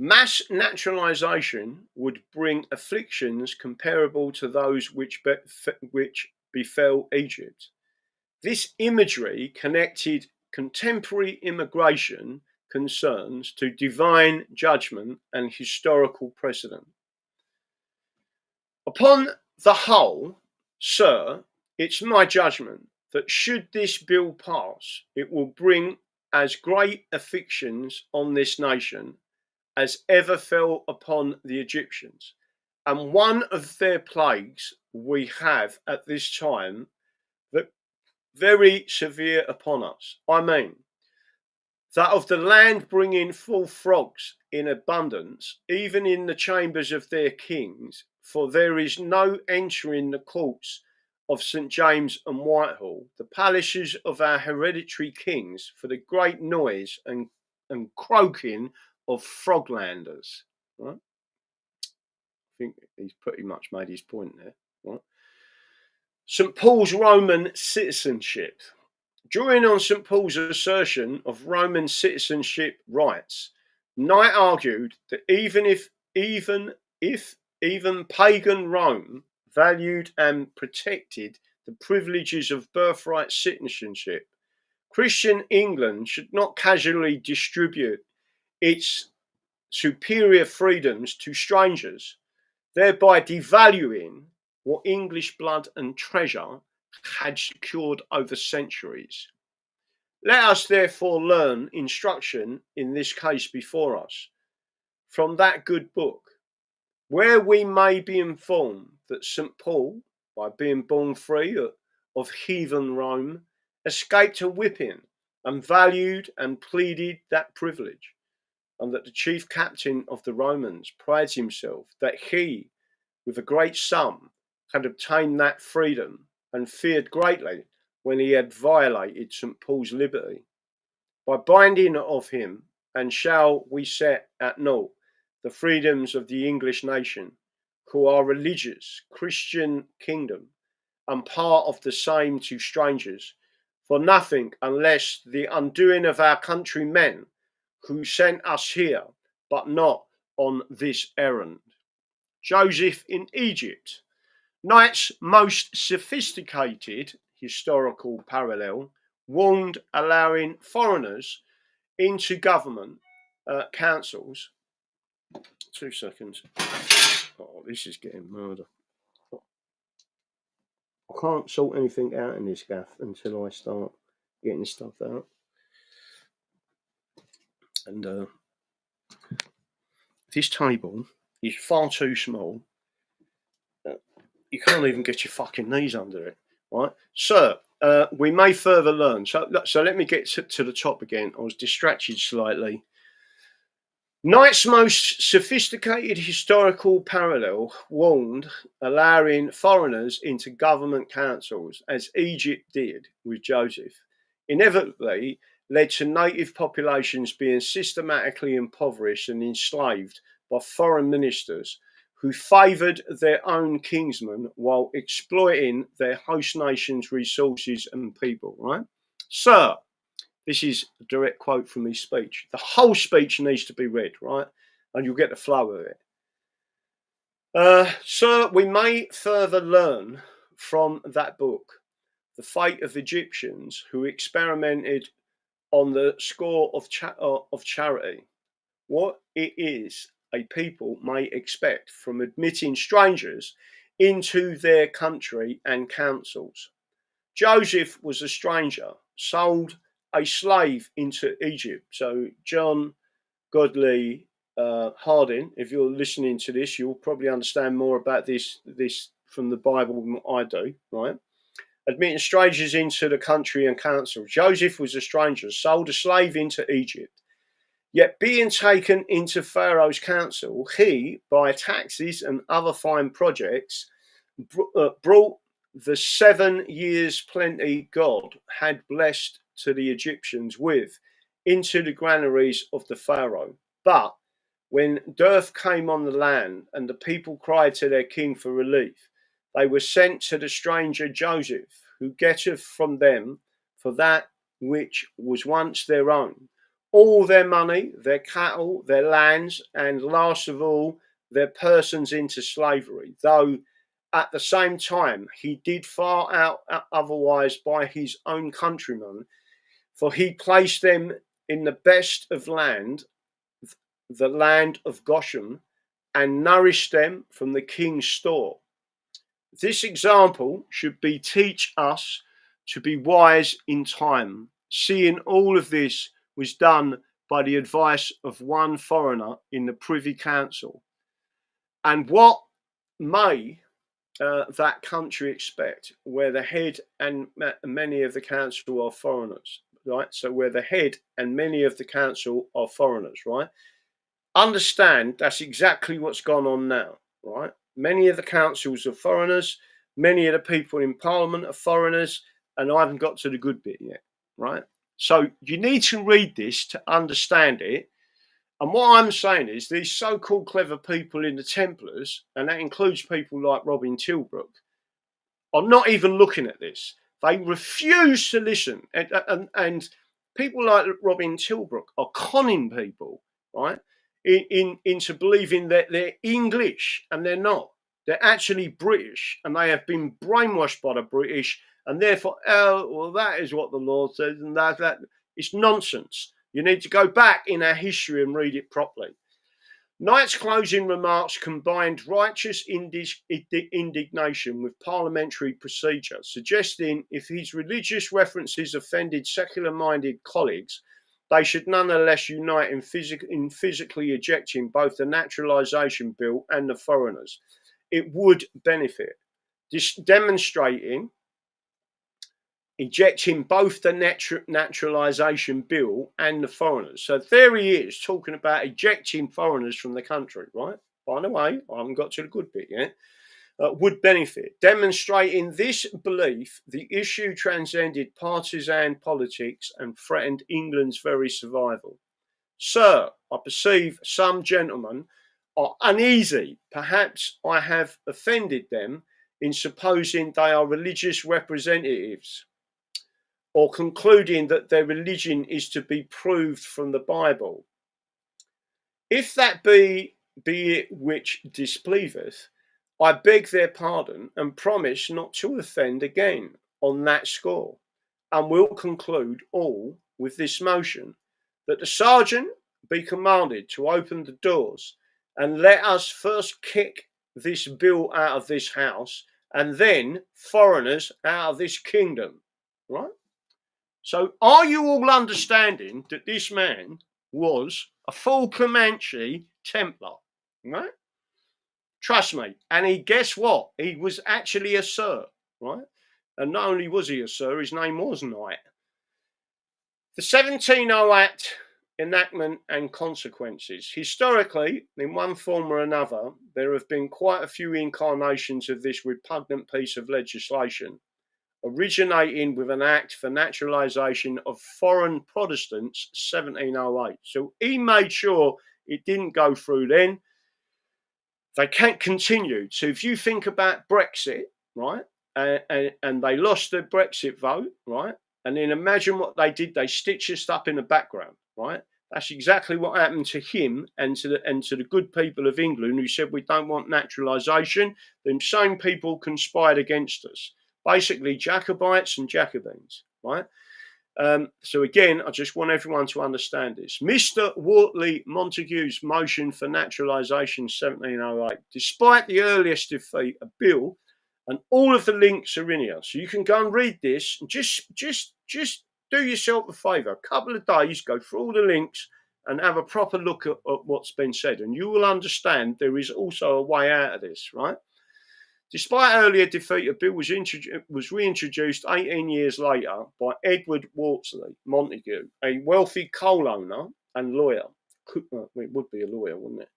mass naturalization would bring afflictions comparable to those which befell Egypt. This imagery connected contemporary immigration concerns to divine judgment and historical precedent. Upon the whole, sir, it's my judgment that should this bill pass, it will bring as great afflictions on this nation as ever fell upon the Egyptians. And one of their plagues we have at this time that very severe upon us. I mean, that of the land bringing forth frogs in abundance, even in the chambers of their kings, for there is no entering the courts of St. James and Whitehall, the palaces of our hereditary kings, for the great noise and croaking of froglanders. Right? I think he's pretty much made his point there. Right? St. Paul's Roman citizenship. Drawing on St. Paul's assertion of Roman citizenship rights, Knight argued that even pagan Rome valued and protected the privileges of birthright citizenship, Christian England should not casually distribute its superior freedoms to strangers, thereby devaluing what English blood and treasure had secured over centuries. Let us therefore learn instruction in this case before us from that good book, where we may be informed that St. Paul, by being born free of heathen Rome, escaped a whipping and valued and pleaded that privilege, and that the chief captain of the Romans prides himself that he, with a great sum, had obtained that freedom, and feared greatly when he had violated St. Paul's liberty. By binding of him, and shall we set at naught the freedoms of the English nation, who are religious Christian kingdom, and part of the same to strangers, for nothing unless the undoing of our countrymen who sent us here, but not on this errand. Joseph in Egypt. Knight's most sophisticated historical parallel warned allowing foreigners into government councils. 2 seconds. Oh, this is getting murder. I can't sort anything out in this gaff until I start getting stuff out. And this table is far too small. You can't even get your fucking knees under it, right? Sir, we may further learn. So let me get to the top again. I was distracted slightly. Knight's most sophisticated historical parallel warned allowing foreigners into government councils, as Egypt did with Joseph, inevitably led to native populations being systematically impoverished and enslaved by foreign ministers who favoured their own kinsmen while exploiting their host nation's resources and people, right? Sir, this is a direct quote from his speech. The whole speech needs to be read, right? And you'll get the flow of it. Sir, we may further learn from that book the fate of Egyptians who experimented on the score of charity, what it is a people may expect from admitting strangers into their country and councils. Joseph was a stranger, sold a slave into Egypt. So John Godley Harding, if you're listening to this, you'll probably understand more about this from the Bible than I do, right? Admitting strangers into the country and council. Joseph was a stranger, sold a slave into Egypt. Yet being taken into Pharaoh's council, he, by taxes and other fine projects, brought the 7 years plenty God had blessed to the Egyptians with into the granaries of the Pharaoh. But when dearth came on the land and the people cried to their king for relief, they were sent to the stranger Joseph, who getteth from them for that which was once their own, all their money, their cattle, their lands, and last of all, their persons into slavery, though at the same time he did far out otherwise by his own countrymen, for he placed them in the best of land, the land of Goshen, and nourished them from the king's store. This example should be teach us to be wise in time, seeing all of this was done by the advice of one foreigner in the Privy Council. And what may that country expect, where the head and many of the council are foreigners, right? So where the head and many of the council are foreigners, right? Understand that's exactly what's gone on now, right? Many of the councils are foreigners, many of the people in Parliament are foreigners, and I haven't got to the good bit yet, right? So you need to read this to understand it. And what I'm saying is these so-called clever people in the Templars, and that includes people like Robin Tilbrook, are not even looking at this. They refuse to listen. And people like Robin Tilbrook are conning people, right, into believing that they're English, and they're not. They're actually British, and they have been brainwashed by the British, and therefore, oh, well, that is what the Lord says, and that it's nonsense. You need to go back in our history and read it properly. Knight's closing remarks combined righteous indignation with parliamentary procedure, suggesting if his religious references offended secular-minded colleagues, they should nonetheless unite in physically ejecting both the naturalisation bill and the foreigners. It would benefit. Demonstrating ejecting both the naturalisation bill and the foreigners. So there he is talking about ejecting foreigners from the country, right? By the way, I haven't got to the good bit yet. Would benefit. Demonstrating this belief, the issue transcended partisan politics and threatened England's very survival. Sir, I perceive some gentlemen are uneasy. Perhaps I have offended them in supposing they are religious representatives, or concluding that their religion is to be proved from the Bible. If that be it which displeaseth, I beg their pardon and promise not to offend again on that score, and will conclude all with this motion, that the sergeant be commanded to open the doors, and let us first kick this bill out of this house, and then foreigners out of this kingdom. Right? So are you all understanding that this man was a full Comanche Templar, right? Trust me. And guess what? He was actually a sir, right? And not only was he a sir, his name was Knight. The 1700 Act enactment and consequences. Historically, in one form or another, there have been quite a few incarnations of this repugnant piece of legislation, originating with an act for naturalisation of foreign Protestants, 1708. So he made sure it didn't go through then. They can't continue. So if you think about Brexit, right, and they lost the Brexit vote, right, and then imagine what they did. They stitched us up in the background, right? That's exactly what happened to him and to the good people of England who said we don't want naturalisation. Them same people conspired against us. Basically, Jacobites and Jacobins, right? So again, I just want everyone to understand this. Mr. Wortley Montagu's motion for naturalisation 1708, despite the earliest defeat, a bill, and all of the links are in here. So you can go and read this. And just do yourself a favour. A couple of days, go through all the links and have a proper look at what's been said. And you will understand there is also a way out of this, right? Despite earlier defeat, a bill was reintroduced 18 years later by Edward Wortley Montagu, a wealthy coal owner and lawyer. It would be a lawyer, wouldn't it?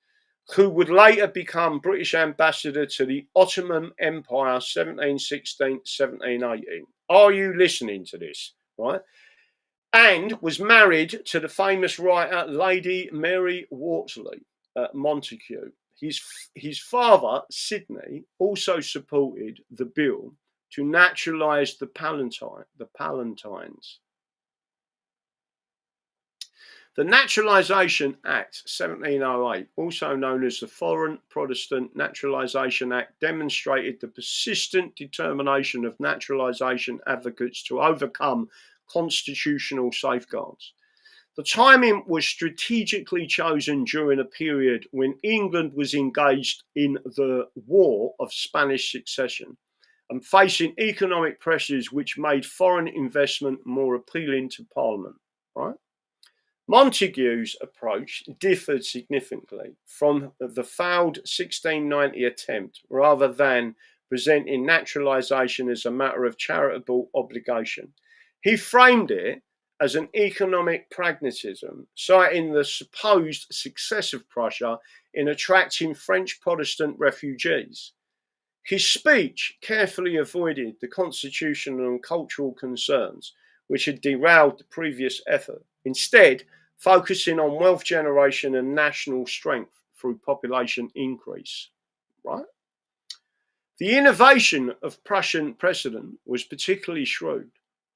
Who would later become British ambassador to the Ottoman Empire 1716-1718. Are you listening to this? Right? And was married to the famous writer Lady Mary Wortley Montagu. His father, Sidney, also supported the bill to naturalise the Palatines. The Naturalisation Act 1708, also known as the Foreign Protestant Naturalisation Act, demonstrated the persistent determination of naturalisation advocates to overcome constitutional safeguards. The timing was strategically chosen during a period when England was engaged in the War of Spanish Succession and facing economic pressures which made foreign investment more appealing to Parliament. Right? Montagu's approach differed significantly from the failed 1690 attempt, rather than presenting naturalisation as a matter of charitable obligation. He framed it as an economic pragmatism, citing the supposed success of Prussia in attracting French Protestant refugees. His speech carefully avoided the constitutional and cultural concerns which had derailed the previous effort, instead focusing on wealth generation and national strength through population increase. Right? The innovation of Prussian precedent was particularly shrewd,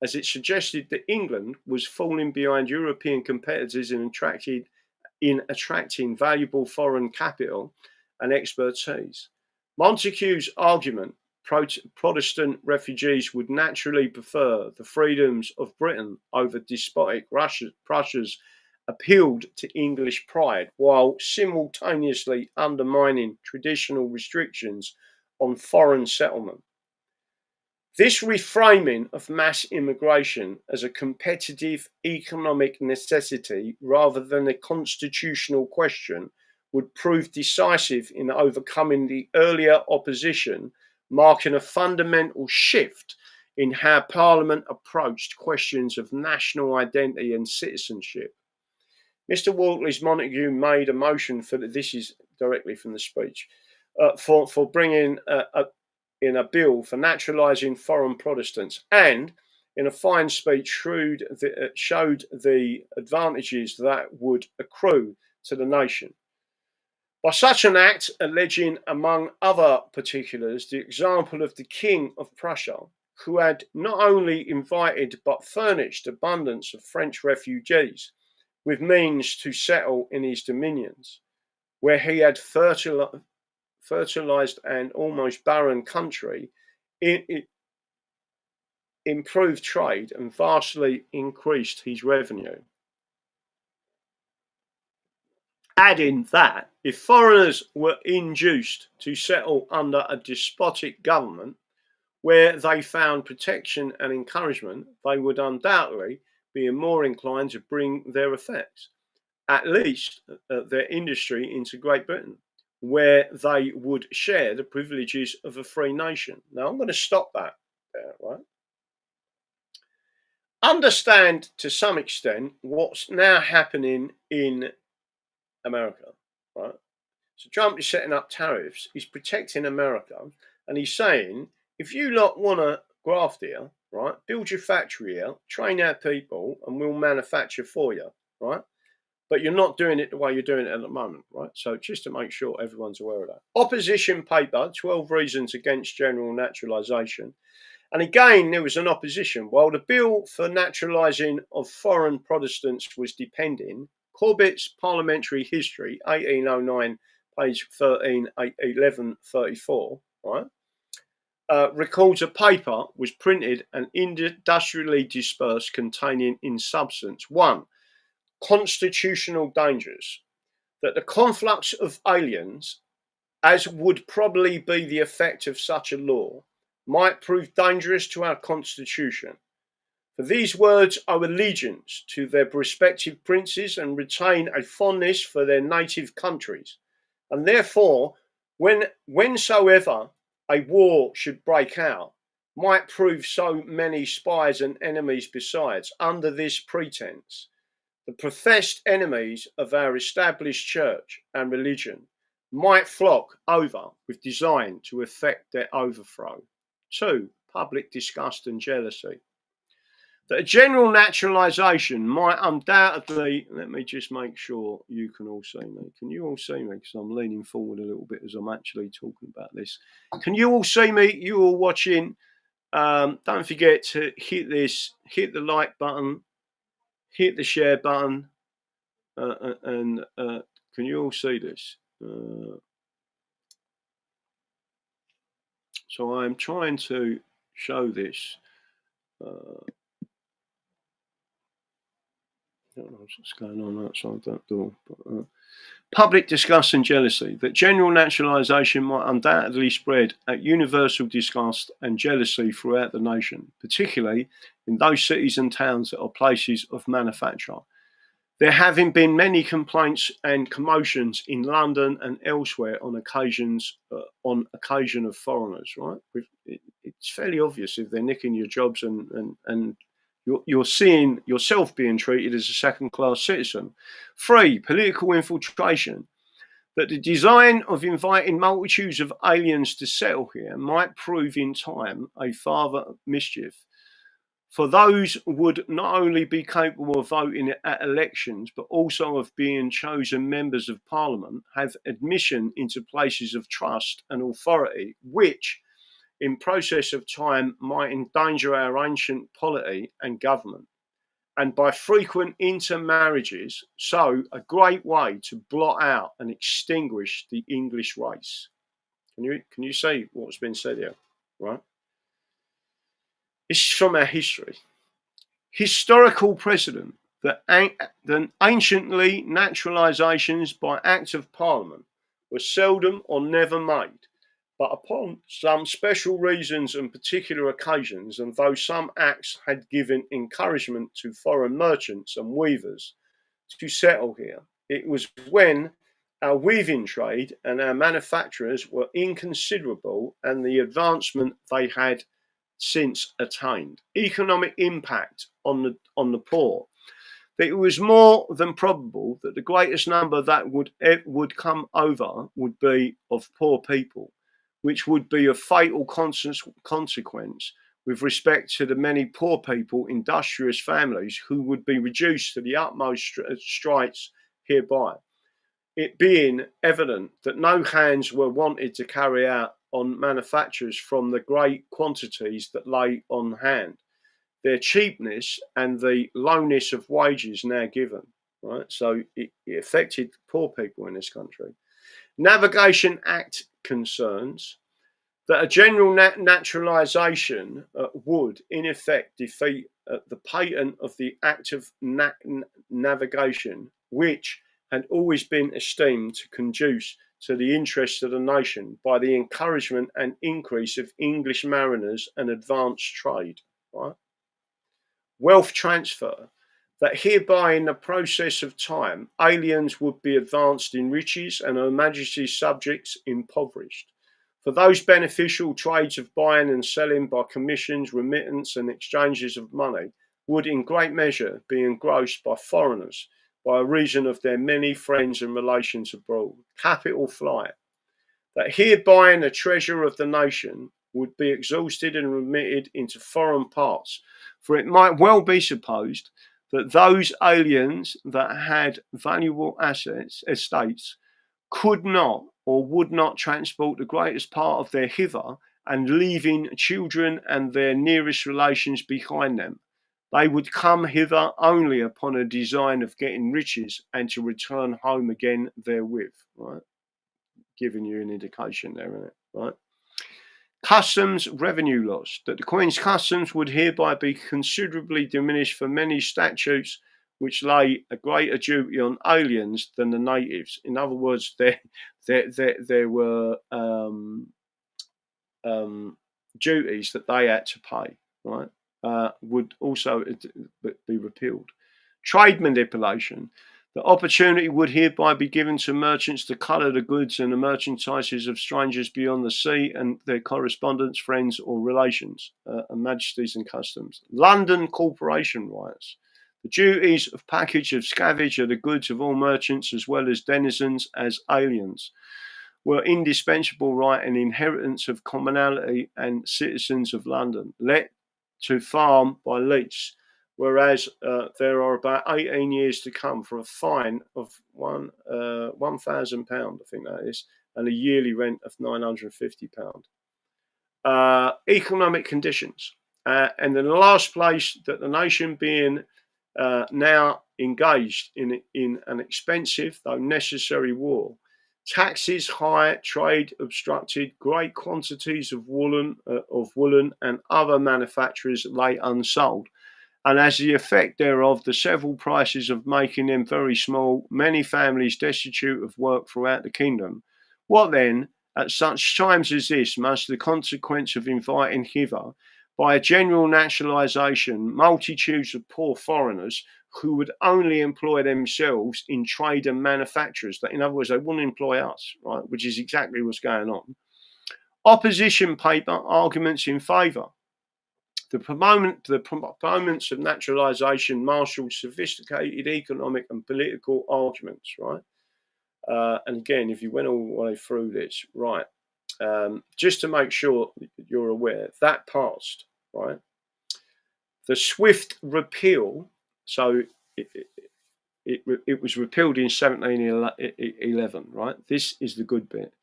as it suggested that England was falling behind European competitors in attracting valuable foreign capital and expertise. Montagu's argument, Protestant refugees would naturally prefer the freedoms of Britain over despotic Prussia's appealed to English pride while simultaneously undermining traditional restrictions on foreign settlement. This reframing of mass immigration as a competitive economic necessity rather than a constitutional question would prove decisive in overcoming the earlier opposition, marking a fundamental shift in how Parliament approached questions of national identity and citizenship. Mr. Wortley's Montague made a motion for this is directly from the speech for bringing in a bill for naturalising foreign Protestants, and in a fine speech showed the advantages that would accrue to the nation. By such an act, alleging among other particulars the example of the King of Prussia, who had not only invited but furnished abundance of French refugees with means to settle in his dominions, where he had fertilised an almost barren country, improved trade and vastly increased his revenue. Adding that if foreigners were induced to settle under a despotic government where they found protection and encouragement, they would undoubtedly be more inclined to bring their effects, at least their industry, into Great Britain, where they would share the privileges of a free nation. Now, I'm going to stop that there, right? Understand to some extent what's now happening in America, right? So Trump is setting up tariffs, he's protecting America, and he's saying, if you lot want to graft here, right, build your factory here, train our people, and we'll manufacture for you, right? But you're not doing it the way you're doing it at the moment, right? So just to make sure everyone's aware of that. Opposition paper, 12 Reasons Against General Naturalisation. And again, there was an opposition. While the bill for naturalising of foreign Protestants was depending, Corbett's Parliamentary History, 1809, page 1134, right, records a paper was printed and industrially dispersed containing in substance, 1, constitutional dangers, that the conflux of aliens, as would probably be the effect of such a law, might prove dangerous to our constitution. For these words owe allegiance to their respective princes and retain a fondness for their native countries, and therefore, whensoever a war should break out, might prove so many spies and enemies besides, under this pretence, the professed enemies of our established church and religion might flock over with design to effect their overthrow. 2, public disgust and jealousy. That a general naturalisation might undoubtedly, let me just make sure you can all see me. Can you all see me? Because I'm leaning forward a little bit as I'm actually talking about this. Can you all see me? You all watching? Don't forget to hit the like button, hit the share button, and can you all see this? So I'm trying to show this. I don't know what's going on outside that door. But, public disgust and jealousy. That general naturalisation might undoubtedly spread at universal disgust and jealousy throughout the nation, particularly in those cities and towns that are places of manufacture. There having been many complaints and commotions in London and elsewhere on occasion of foreigners, right? It's fairly obvious if they're nicking your jobs and you're seeing yourself being treated as a second-class citizen. 3, political infiltration. That the design of inviting multitudes of aliens to settle here might prove in time a farther mischief. For those would not only be capable of voting at elections, but also of being chosen members of Parliament, have admission into places of trust and authority, which, in process of time, might endanger our ancient polity and government, and by frequent intermarriages, so a great way to blot out and extinguish the English race. Can you see what's been said here, right? This is from our history. Historical precedent that anciently naturalisations by Act of Parliament were seldom or never made, but upon some special reasons and particular occasions, and though some acts had given encouragement to foreign merchants and weavers to settle here, it was when our weaving trade and our manufacturers were inconsiderable and the advancement they had since attained. Economic impact on the poor. That it was more than probable that the greatest number that would come over would be of poor people, which would be a fatal consequence with respect to the many poor people, industrious families who would be reduced to the utmost straits hereby. It being evident that no hands were wanted to carry out on manufactures from the great quantities that lay on hand, their cheapness and the lowness of wages now given, right? So it affected poor people in this country. Navigation Act concerns that a general naturalisation would, in effect, defeat the patent of the Act of Navigation, which had always been esteemed to conduce to the interests of the nation by the encouragement and increase of English mariners and advanced trade. Right? Wealth transfer, that hereby in the process of time, aliens would be advanced in riches and Her Majesty's subjects impoverished. For those beneficial trades of buying and selling by commissions, remittance, and exchanges of money would in great measure be engrossed by foreigners by reason of their many friends and relations abroad. Capital flight, that hereby in the treasure of the nation would be exhausted and remitted into foreign parts. For it might well be supposed that those aliens that had valuable estates, could not or would not transport the greatest part of their hither, and leaving children and their nearest relations behind them, they would come hither only upon a design of getting riches and to return home again therewith. Right, giving you an indication there, isn't it? Right. Customs revenue loss, that the Queen's customs would hereby be considerably diminished for many statutes which lay a greater duty on aliens than the natives. In other words, there were duties that they had to pay, right? Would also be repealed. Trade manipulation. The opportunity would hereby be given to merchants to colour the goods and the merchandises of strangers beyond the sea and their correspondents, friends or relations, and majesties and customs. London corporation rights. The duties of package of scavenge are the goods of all merchants as well as denizens as aliens were indispensable right and inheritance of commonalty and citizens of London, let to farm by lease, whereas there are about 18 years to come for a fine of £1,000, I think that is, and a yearly rent of £950. Economic conditions. And in the last place, that the nation being now engaged in an expensive, though necessary war, taxes high, trade obstructed, great quantities of woolen and other manufactures lay unsold, and as the effect thereof, the several prices of making them very small, many families destitute of work throughout the kingdom. What then, at such times as this, must the consequence of inviting hither, by a general naturalisation, multitudes of poor foreigners who would only employ themselves in trade and manufactures, that in other words, they wouldn't employ us, right? Which is exactly what's going on. Opposition paper arguments in favour. The proponents of naturalisation marshalled sophisticated economic and political arguments, right? And again, if you went all the way through this, right, just to make sure you're aware, that passed, right? The swift repeal, so it was repealed in 1711, right? This is the good bit.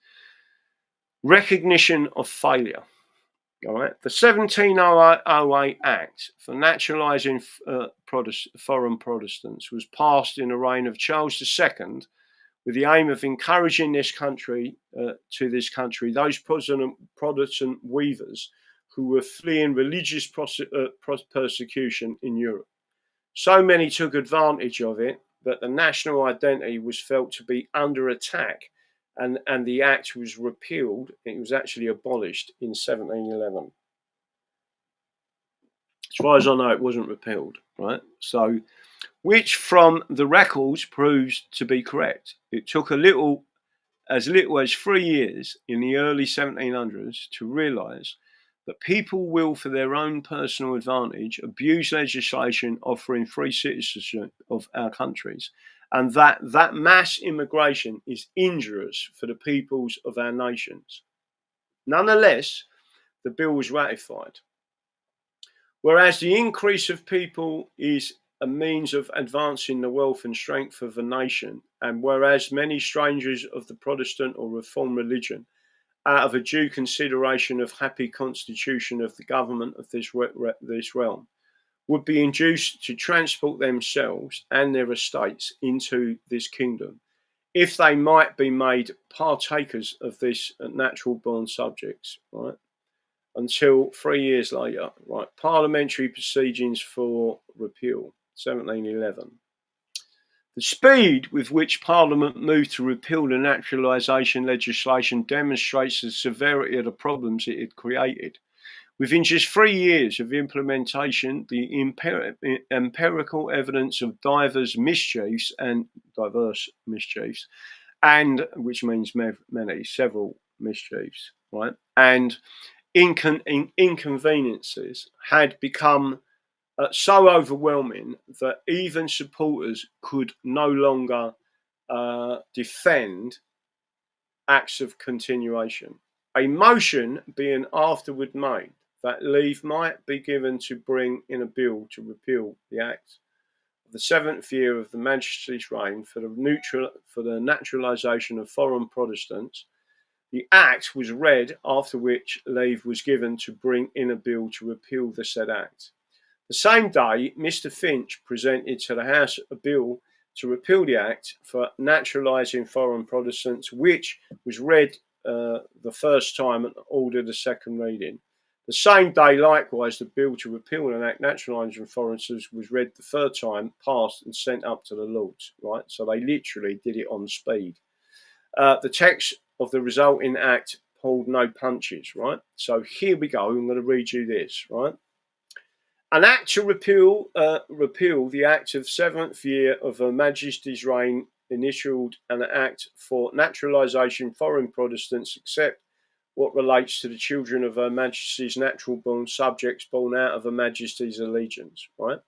Recognition of failure. All right, the 1708 Act for naturalising foreign Protestants was passed in the reign of Charles II, with the aim of encouraging those Protestant weavers who were fleeing religious persecution in Europe. So many took advantage of it that the national identity was felt to be under attack, and the act was repealed. It was actually abolished in 1711. As far as I know, it wasn't repealed, right? So, which from the records proves to be correct. It took little as 3 years in the early 1700s to realise that people will, for their own personal advantage, abuse legislation offering free citizenship of our countries, and that mass immigration is injurious for the peoples of our nations. Nonetheless, the bill was ratified. Whereas the increase of people is a means of advancing the wealth and strength of a nation, and whereas many strangers of the Protestant or Reformed religion, out of a due consideration of happy constitution of the government of this realm, would be induced to transport themselves and their estates into this kingdom, if they might be made partakers of this natural born subjects, right? Until 3 years later, right? Parliamentary proceedings for repeal, 1711. The speed with which Parliament moved to repeal the naturalisation legislation demonstrates the severity of the problems it had created. Within just 3 years of implementation, the empirical evidence of diverse mischiefs, and which means several mischiefs, right, and inconveniences had become so overwhelming that even supporters could no longer defend acts of continuation. A motion being afterward made that leave might be given to bring in a bill to repeal the act of the 7th year of the Majesty's reign for the naturalisation of foreign Protestants. The act was read, after which leave was given to bring in a bill to repeal the said act. The same day, Mr. Finch presented to the House a bill to repeal the act for naturalising foreign Protestants, which was read the first time and ordered a second reading. The same day, likewise, the bill to repeal an act naturalising foreigners was read the third time, passed, and sent up to the Lords. Right, so they literally did it on speed. The text of the resulting act pulled no punches, right? So here we go. I'm going to read you this, right? An act to repeal the act of 7th year of Her Majesty's reign, initialed an act for naturalisation foreign Protestants, except what relates to the children of Her Majesty's natural born subjects born out of Her Majesty's allegiance, right?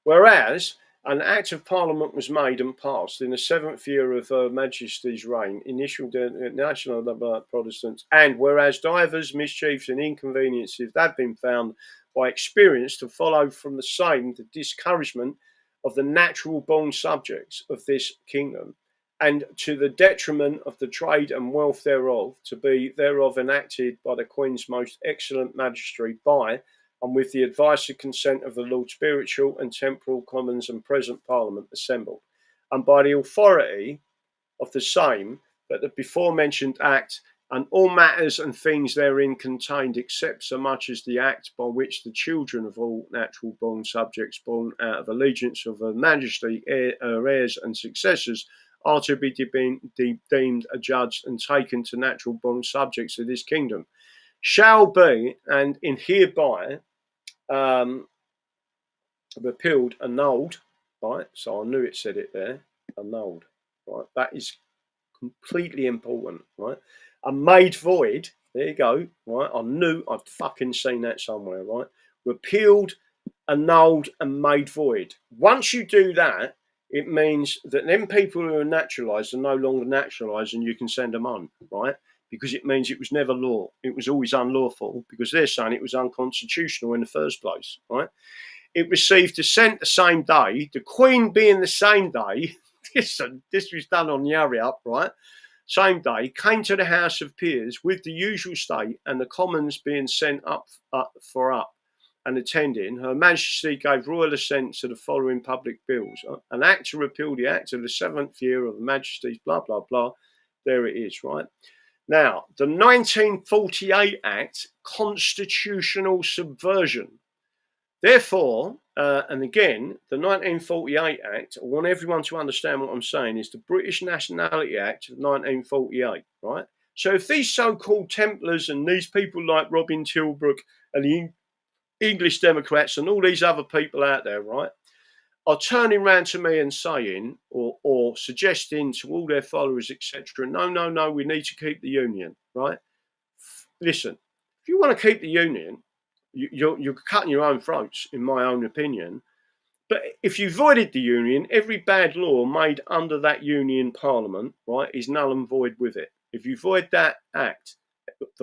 Whereas an Act of Parliament was made and passed in the 7th year of Her Majesty's reign, initial national Protestants, and whereas divers mischiefs and inconveniences have been found by experience to follow from the same, the discouragement of the natural born subjects of this kingdom, and to the detriment of the trade and wealth thereof, to be thereof enacted by the Queen's most excellent magistrate by and with the advice and consent of the Lord Spiritual and Temporal Commons and present Parliament assembled, and by the authority of the same, that the before mentioned Act and all matters and things therein contained, except so much as the Act by which the children of all natural born subjects born out of allegiance of Her Majesty, heirs and successors, are to be deemed, adjudged, and taken to natural born subjects of this kingdom, shall be, and in hereby repealed, annulled, right? So I knew it said it there, annulled, right? That is completely important, right? And made void, there you go, right? I knew I'd fucking seen that somewhere, right? Repealed, annulled, and made void. Once you do that, it means that them people who are naturalised are no longer naturalised and you can send them on, right? Because it means it was never law. It was always unlawful because they're saying it was unconstitutional in the first place, right? It received assent the same day, the Queen being the same day, this was done on the hurry up, right? Same day, came to the House of Peers with the usual state, and the Commons being sent up and attending, Her Majesty gave royal assent to the following public bills. An act to repeal the act of the 7th year of Her Majesty's blah, blah, blah. There it is, right? Now, the 1948 Act, constitutional subversion. Therefore, and again, the 1948 Act, I want everyone to understand what I'm saying, is the British Nationality Act of 1948, right? So if these so-called Templars and these people like Robin Tilbrook and the English Democrats and all these other people out there, right, are turning around to me and saying, or suggesting to all their followers, etc., no, we need to keep the Union, right? Listen, if you want to keep the Union, you're cutting your own throats, in my own opinion. But if you voided the Union, every bad law made under that Union Parliament, right, is null and void with it. If you void that act,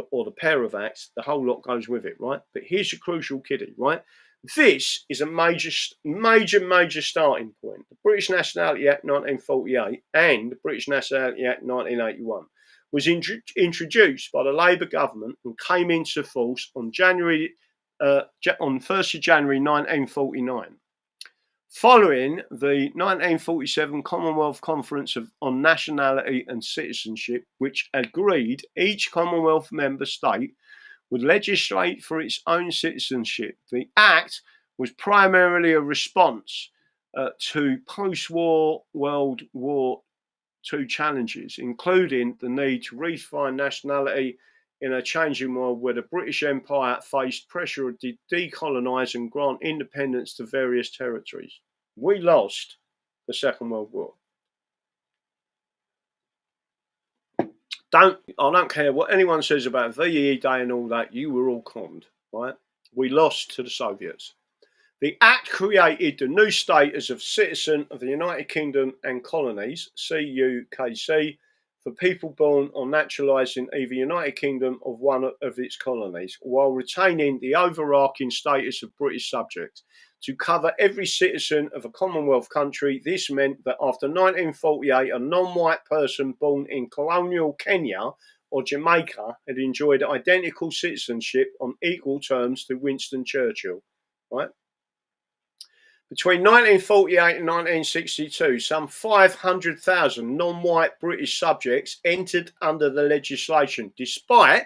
or the pair of acts, the whole lot goes with it, right? But here's your crucial kiddie, right? This is a major starting point. The British Nationality Act 1948 and the British Nationality Act 1981 was introduced by the Labour government and came into force on 1st of January 1949. Following the 1947 Commonwealth Conference on Nationality and Citizenship, which agreed each Commonwealth member state would legislate for its own citizenship. The Act was primarily a response to post-war World War II challenges, including the need to redefine nationality in a changing world where the British Empire faced pressure to decolonise and grant independence to various territories. We lost the Second World War. I don't care what anyone says about VE Day and all that. You were all conned, right? We lost to the Soviets. The Act created the new status of citizen of the United Kingdom and colonies, CUKC, for people born or naturalised in either United Kingdom or one of its colonies, while retaining the overarching status of British subject. To cover every citizen of a Commonwealth country, this meant that after 1948, a non-white person born in colonial Kenya or Jamaica had enjoyed identical citizenship on equal terms to Winston Churchill, right? Between 1948 and 1962, some 500,000 non-white British subjects entered under the legislation, despite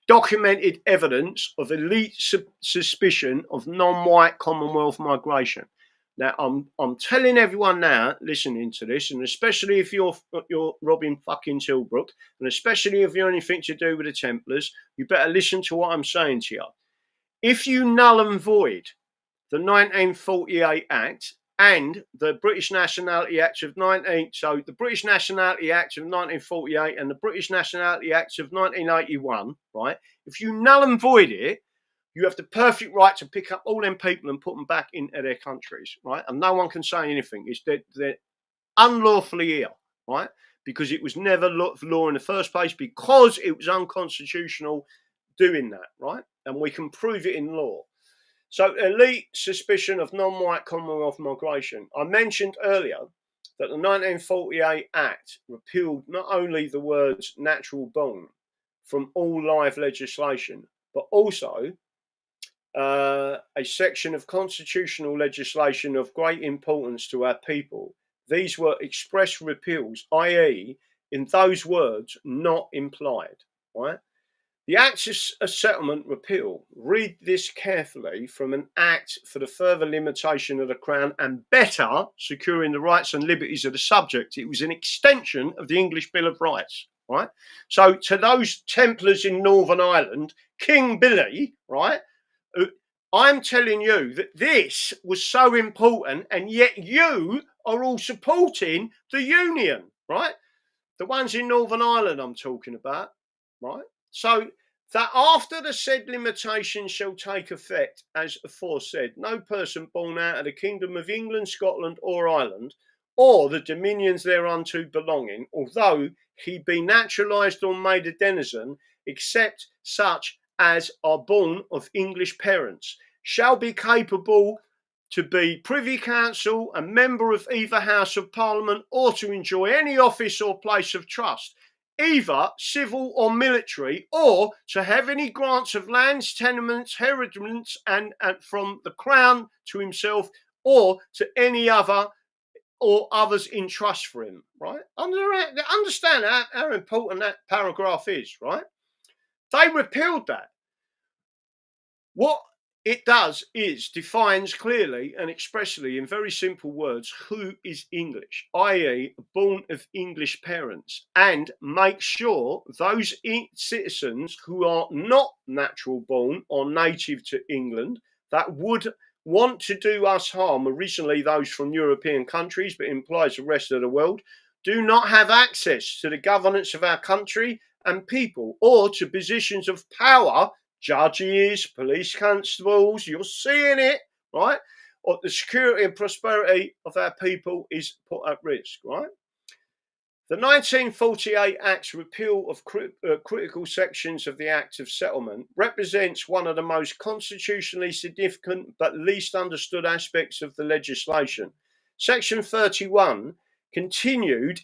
documented evidence of elite suspicion of non-white Commonwealth migration. Now, I'm telling everyone now listening to this, and especially if you're Robin fucking Tilbrook, and especially if you're anything to do with the Templars, you better listen to what I'm saying to you. If you null and void the 1948 Act and the British Nationality Act of the British Nationality Act of 1948 and the British Nationality Act of 1981, right? If you null and void it, you have the perfect right to pick up all them people and put them back into their countries, right? And no one can say anything. It's they're unlawfully here, right? Because it was never law in the first place, because it was unconstitutional doing that, right? And we can prove it in law. So, elite suspicion of non-white Commonwealth migration. I mentioned earlier that the 1948 Act repealed not only the words natural born from all live legislation, but also a section of constitutional legislation of great importance to our people. These were express repeals, i.e., in those words, not implied, right? The Act of Settlement repeal. Read this carefully from an Act for the further limitation of the Crown and better securing the rights and liberties of the subject. It was an extension of the English Bill of Rights, right? So to those Templars in Northern Ireland, King Billy, right? I'm telling you that this was so important, and yet you are all supporting the Union, right? The ones in Northern Ireland I'm talking about, right? So that after the said limitation shall take effect, as aforesaid, no person born out of the Kingdom of England, Scotland, or Ireland, or the dominions thereunto belonging, although he be naturalised or made a denizen, except such as are born of English parents, shall be capable to be Privy Council, a member of either House of Parliament, or to enjoy any office or place of trust, either civil or military, or to have any grants of lands, tenements, hereditaments, and from the Crown to himself, or to any other or others in trust for him, right? Understand how important that paragraph is, right? They repealed that. What it does is defines clearly and expressly in very simple words who is English, i.e. born of English parents, and make sure those citizens who are not natural born or native to England that would want to do us harm, originally those from European countries, but implies the rest of the world, do not have access to the governance of our country and people or to positions of power, judges, police constables, you're seeing it, right? Or the security and prosperity of our people is put at risk, right? The 1948 Act's repeal of critical sections of the Act of Settlement represents one of the most constitutionally significant but least understood aspects of the legislation. Section 31, continued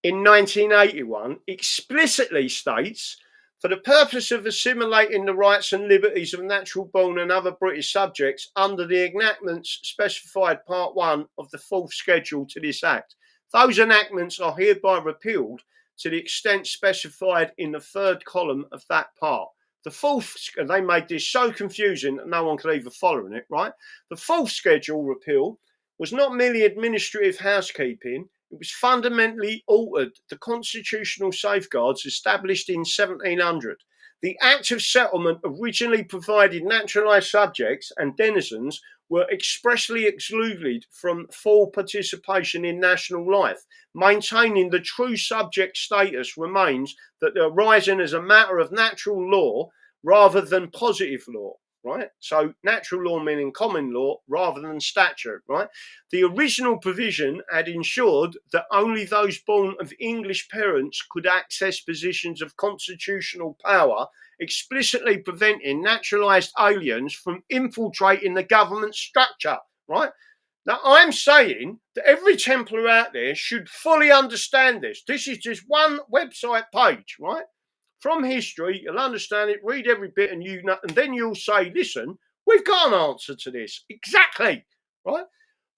in 1981, explicitly states, for the purpose of assimilating the rights and liberties of natural born and other British subjects under the enactments specified Part 1 of the 4th Schedule to this Act, those enactments are hereby repealed to the extent specified in the 3rd column of that part. The 4th, they made this so confusing that no one could even follow it, right? The 4th Schedule repeal was not merely administrative housekeeping, it was fundamentally altered the constitutional safeguards established in 1700. The Act of Settlement originally provided naturalised subjects and denizens were expressly excluded from full participation in national life. Maintaining the true subject status remains that they're arising as a matter of natural law rather than positive law, right? So natural law meaning common law rather than statute, right? The original provision had ensured that only those born of English parents could access positions of constitutional power, explicitly preventing naturalised aliens from infiltrating the government structure, right? Now, I'm saying that every Templar out there should fully understand this. This is just one website page, right? From history, you'll understand it, read every bit, and then you'll say, listen, we've got an answer to this. Exactly, right?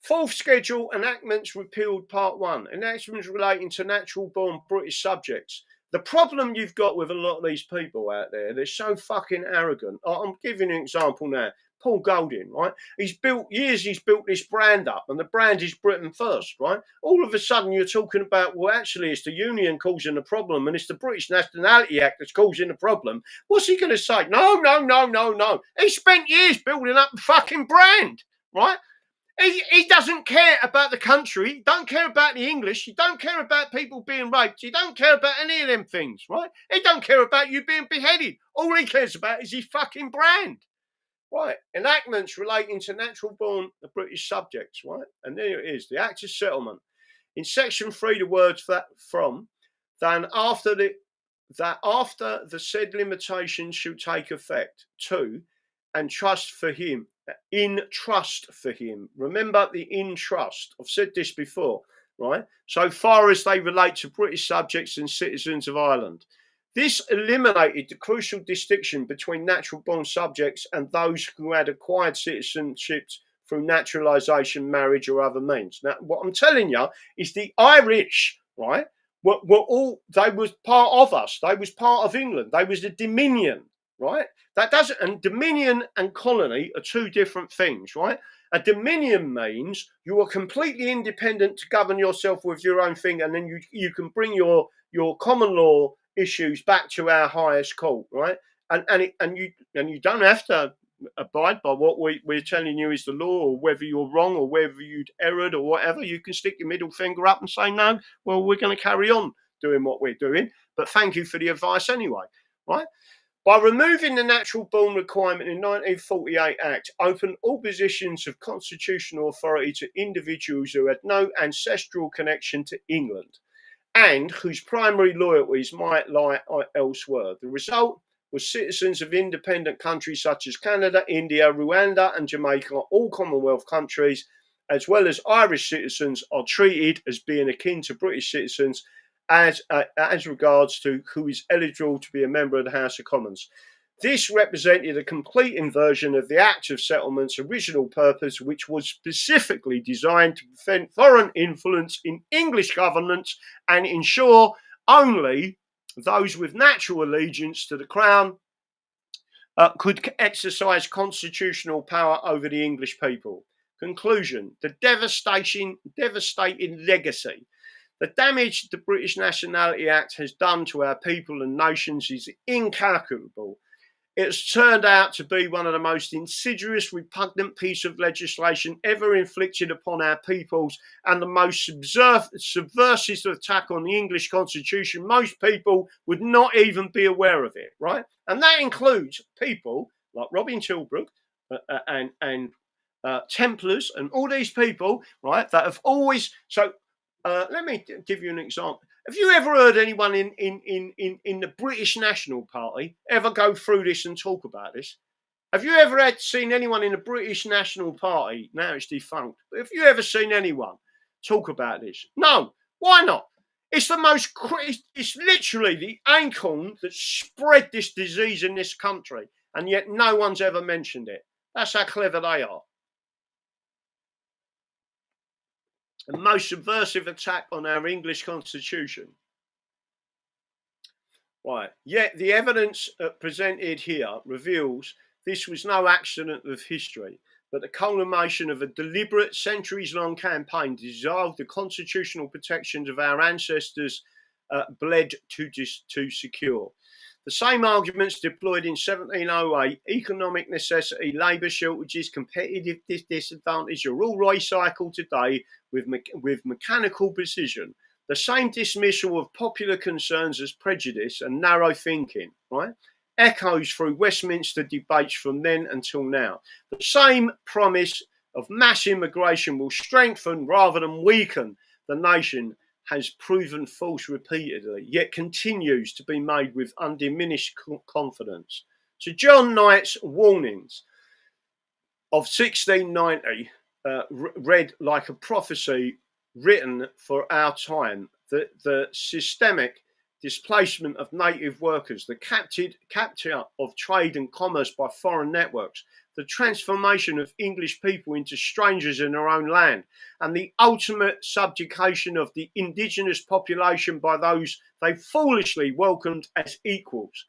4th Schedule, enactments repealed Part 1, enactments relating to natural-born British subjects. The problem you've got with a lot of these people out there, they're so fucking arrogant. I'm giving you an example now. Paul Golding, right? He's built this brand up, and the brand is Britain First, right? All of a sudden you're talking about, well, actually it's the Union causing the problem and it's the British Nationality Act that's causing the problem. What's he going to say? No. He spent years building up the fucking brand, right? He doesn't care about the country. He don't care about the English. He don't care about people being raped. He don't care about any of them things, right? He don't care about you being beheaded. All he cares about is his fucking brand. Right, enactments relating to natural-born British subjects, right? And there it is, the Act of Settlement. In Section 3, the words that after the said limitation shall take effect, 2, and trust for him, in trust for him. Remember the in trust. I've said this before, right? So far as they relate to British subjects and citizens of Ireland. This eliminated the crucial distinction between natural-born subjects and those who had acquired citizenships through naturalisation, marriage, or other means. Now, what I'm telling you is the Irish, right, they was part of us. They was part of England. They was the Dominion, right? And Dominion and colony are two different things, right? A Dominion means you are completely independent to govern yourself with your own thing, and then you can bring your common law issues back to our highest court, right? And you don't have to abide by what we're telling you is the law, or whether you're wrong, or whether you'd erred, or whatever. You can stick your middle finger up and say, no, well, we're going to carry on doing what we're doing, but thank you for the advice anyway, right? By removing the natural-born requirement in 1948 Act, opened all positions of constitutional authority to individuals who had no ancestral connection to England and whose primary loyalties might lie elsewhere. The result was citizens of independent countries such as Canada, India, Rwanda, and Jamaica, all Commonwealth countries, as well as Irish citizens, are treated as being akin to British citizens as regards to who is eligible to be a member of the House of Commons. This represented a complete inversion of the Act of Settlement's original purpose, which was specifically designed to prevent foreign influence in English governance and ensure only those with natural allegiance to the Crown could exercise constitutional power over the English people. Conclusion: the devastating legacy. The damage the British Nationality Act has done to our people and nations is incalculable. It's turned out to be one of the most insidious, repugnant piece of legislation ever inflicted upon our peoples, and the most subversive attack on the English Constitution. Most people would not even be aware of it, right? And that includes people like Robin Tilbrook and Templars and all these people, right, that have always... So let me give you an example. Have you ever heard anyone in the British National Party ever go through this and talk about this? Have you ever seen anyone in the British National Party, now it's defunct, but have you ever seen anyone talk about this? No. Why not? It's it's literally the acorn that spread this disease in this country, and yet no one's ever mentioned it. That's how clever they are. The most subversive attack on our English Constitution. Right. Yet the evidence presented here reveals this was no accident of history, but the culmination of a deliberate, centuries-long campaign to dissolve the constitutional protections of our ancestors bled to secure. The same arguments deployed in 1708, economic necessity, labour shortages, competitive disadvantage, are all recycled today with mechanical precision. The same dismissal of popular concerns as prejudice and narrow thinking, right, echoes through Westminster debates from then until now. The same promise of mass immigration will strengthen rather than weaken the nation has proven false repeatedly, yet continues to be made with undiminished confidence. So John Knight's warnings of 1690 read like a prophecy written for our time. The systemic displacement of native workers, the capture of trade and commerce by foreign networks, the transformation of English people into strangers in their own land, and the ultimate subjugation of the indigenous population by those they foolishly welcomed as equals.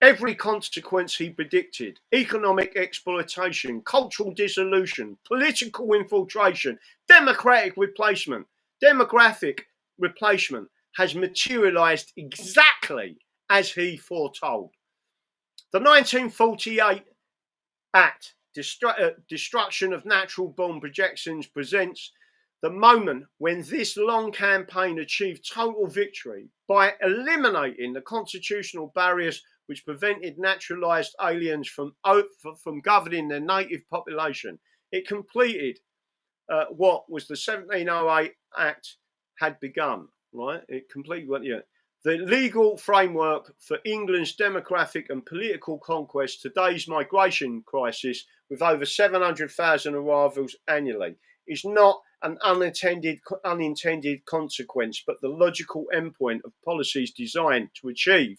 Every consequence he predicted: economic exploitation, cultural dissolution, political infiltration, demographic replacement, has materialized exactly as he foretold. The 1948 Act, Destruction of Natural Born Projections, presents the moment when this long campaign achieved total victory by eliminating the constitutional barriers which prevented naturalized aliens from governing their native population. It completed what was the 1708 Act had begun, right? It completed what, yeah. The legal framework for England's demographic and political conquest, today's migration crisis with over 700,000 arrivals annually, is not an unintended consequence, but the logical endpoint of policies designed to achieve.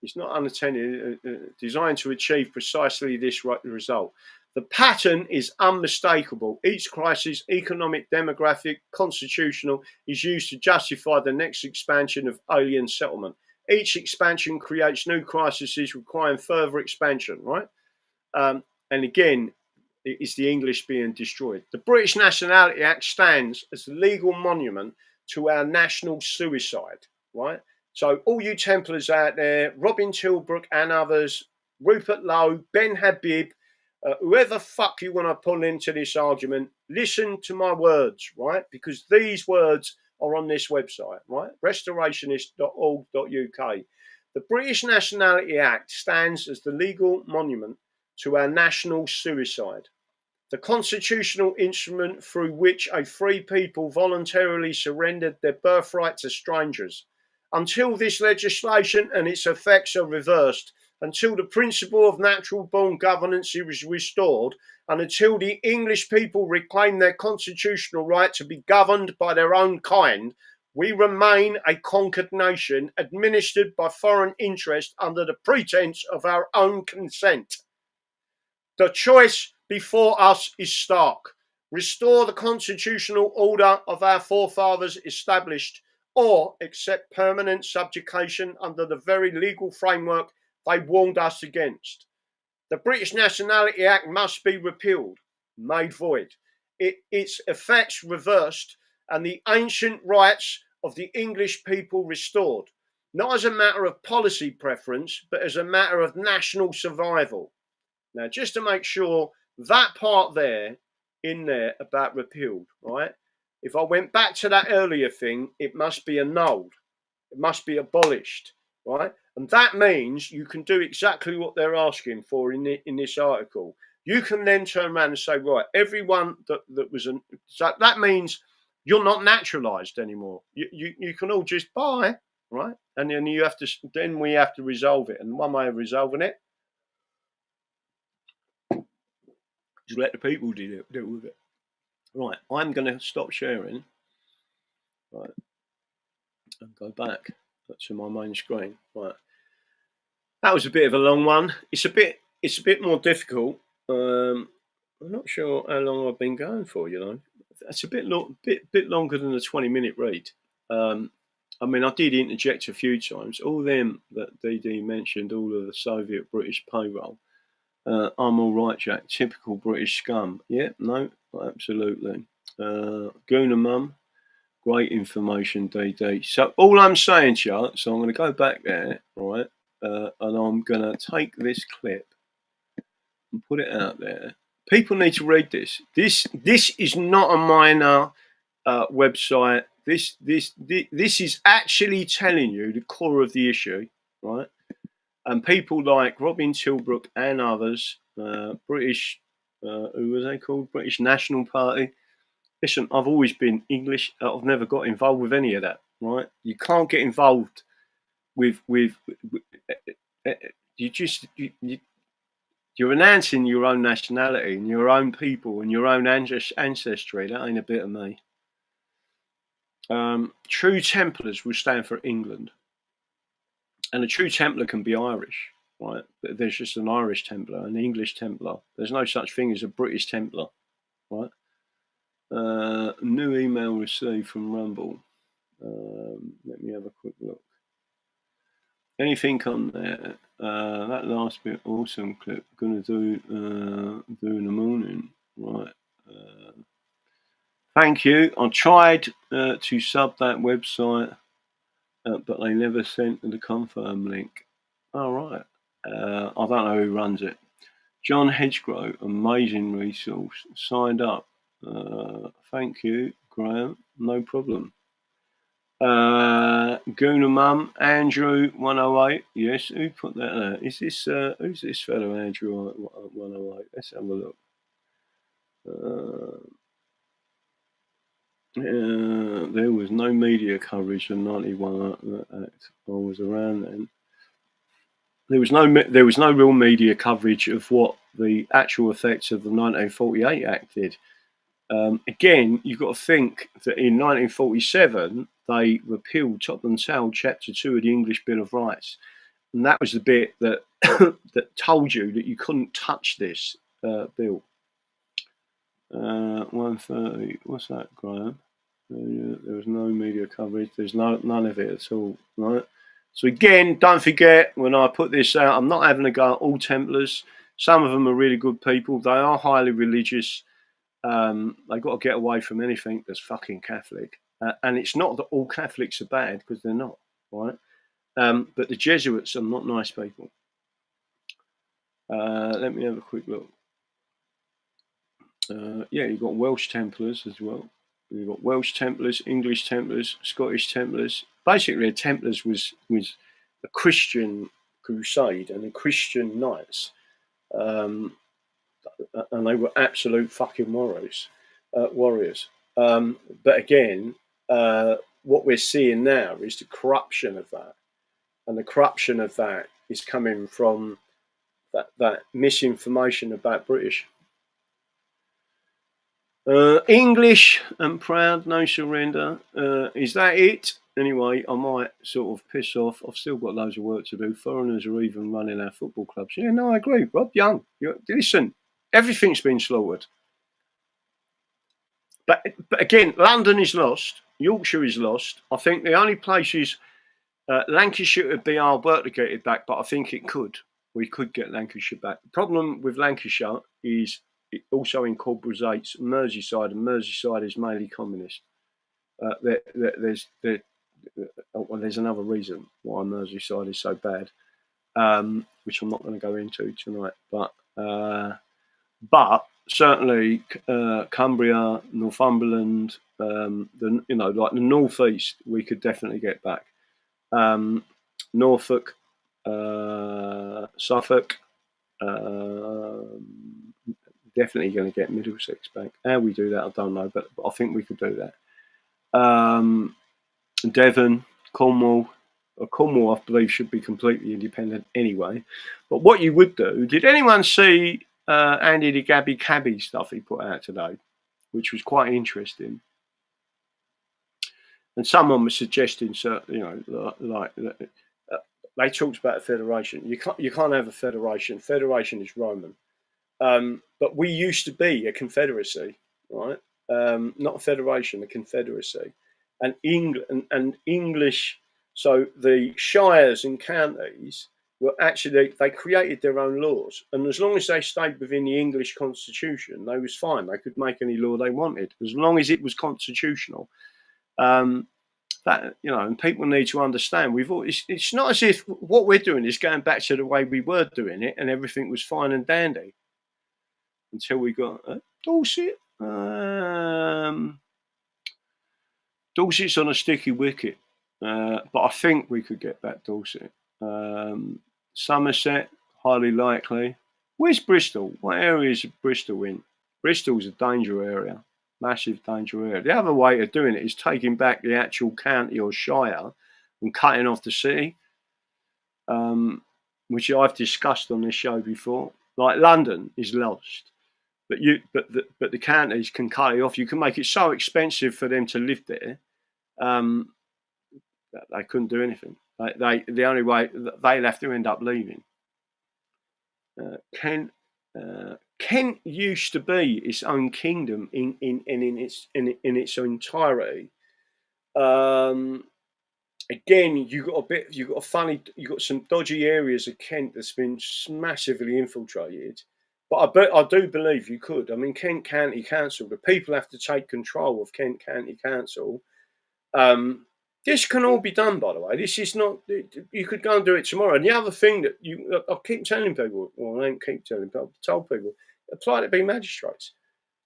It's not unintended, designed to achieve precisely this result. The pattern is unmistakable. Each crisis, economic, demographic, constitutional, is used to justify the next expansion of alien settlement. Each expansion creates new crises requiring further expansion, right? And again, it is the English being destroyed. The British Nationality Act stands as a legal monument to our national suicide, right? So all you Templars out there, Robin Tilbrook and others, Rupert Lowe, Ben Habib, whoever fuck you want to pull into this argument, listen to my words, right? Because these words are on this website, right? restorationist.org.uk. The British Nationality Act stands as the legal monument to our national suicide. The constitutional instrument through which a free people voluntarily surrendered their birthright to strangers. Until this legislation and its effects are reversed, until the principle of natural born governance is restored, and until the English people reclaim their constitutional right to be governed by their own kind, we remain a conquered nation administered by foreign interest under the pretense of our own consent. The choice before us is stark. Restore the constitutional order of our forefathers established or accept permanent subjugation under the very legal framework they warned us against. The British Nationality Act must be repealed, made void, its effects reversed, and the ancient rights of the English people restored, not as a matter of policy preference, but as a matter of national survival. Now, just to make sure that part there, in there about repealed, right? If I went back to that earlier thing, it must be annulled. It must be abolished, right? And that means you can do exactly what they're asking for in this article. You can then turn around and say, right, everyone that was so that means you're not naturalized anymore. You can all just buy, right? And then we have to resolve it. And one way of resolving it is let the people deal with it. Right, I'm going to stop sharing, right, and go back to my main screen. Right, that was a bit of a long one. It's a bit more difficult. I'm not sure how long I've been going for. That's a bit longer than a 20-minute read. I mean, I did interject a few times. All them that DD mentioned, all of the Soviet British payroll. I'm all right, Jack. Typical British scum. Yeah, no, absolutely. Gooner Mum, great information, DD. So all I'm saying to you, so I'm going to go back there, right, and I'm going to take this clip and put it out there. People need to read this. This is not a minor website. This is actually telling you the core of the issue, right? And people like Robin Tilbrook and others, British, who were they called? British National Party. Listen, I've always been English. I've never got involved with any of that, right? You can't get involved with you're announcing your own nationality and your own people and your own ancestry. That ain't a bit of me. True Templars will stand for England. And a true Templar can be Irish, right? But there's just an Irish Templar, an English Templar. There's no such thing as a British Templar, right? New email received from Rumble. Let me have a quick look. Anything on there? That last bit, awesome clip. Gonna do in the morning, right? Thank you. I tried to sub that website. But they never sent the confirm link. All right. I don't know who runs it. John Hedgegrove, amazing resource. Signed up. Thank you, Graham. No problem. Gooner Mum, Andrew 108. Yes, who put that there? Is this who's this fellow Andrew 108? Let's have a look. There was no media coverage of 91 Act. I was around then. There was no real media coverage of what the actual effects of the 1948 Act did. Again, you've got to think that in 1947 they repealed top and tail Chapter 2 of the English Bill of Rights, and that was the bit that that told you that you couldn't touch this bill. 130. What's that, Graham? There was no media coverage. There's none of it at all, right? So again, don't forget, when I put this out, I'm not having a go at all Templars. Some of them are really good people. They are highly religious. They've got to get away from anything that's fucking Catholic. And it's not that all Catholics are bad, because they're not, right? But the Jesuits are not nice people. Let me have a quick look. Yeah, you've got Welsh Templars as well. You've got Welsh Templars, English Templars, Scottish Templars. Basically, a Templars was a Christian crusade and a Christian knights, and they were absolute fucking warriors. But again, what we're seeing now is the corruption of that, and the corruption of that is coming from that misinformation about British. English and proud, no surrender. Is that it? Anyway, I might sort of piss off. I've still got loads of work to do. Foreigners are even running our football clubs. Yeah, no, I agree. Rob Young, listen, everything's been slaughtered. But again, London is lost. Yorkshire is lost. I think the only places Lancashire would be hard work to get it back, but I think it could. We could get Lancashire back. The problem with Lancashire is it also incorporates Merseyside, and Merseyside is mainly communist. There's another reason why Merseyside is so bad, which I'm not going to go into tonight. But certainly Cumbria, Northumberland, like the northeast, we could definitely get back. Norfolk, Suffolk, definitely going to get Middlesex back. How we do that, I don't know, but I think we could do that. Devon, Cornwall. Cornwall, I believe, should be completely independent anyway. But what you would do, did anyone see Andy the Gabby Cabby stuff he put out today, which was quite interesting? And someone was suggesting, they talked about a federation. You can't have a federation. Federation is Roman. But we used to be a confederacy, right? Not a federation, a confederacy. And English, so the shires and counties were actually, they created their own laws. And as long as they stayed within the English constitution, they was fine. They could make any law they wanted, as long as it was constitutional. And people need to understand. It's not as if what we're doing is going back to the way we were doing it, and everything was fine and dandy until we got Dorset. Dorset's on a sticky wicket, but I think we could get back Dorset. Somerset, highly likely. Where's Bristol? What area is Bristol in? Bristol's a danger area. Massive danger area. The other way of doing it is taking back the actual county or shire and cutting off the city, which I've discussed on this show before. Like London is lost, but the counties can cut it off. You can make it so expensive for them to live there that they couldn't do anything. The only way they'll have to end up leaving. Kent used to be its own kingdom in its entirety. Again, you got some dodgy areas of Kent that's been massively infiltrated. But I do believe you could. I mean, Kent County Council, the people have to take control of Kent County Council. This can all be done, by the way. This is not. You could go and do it tomorrow. And the other thing that I keep telling people, well, I don't keep telling people, I've told people, apply to be magistrates.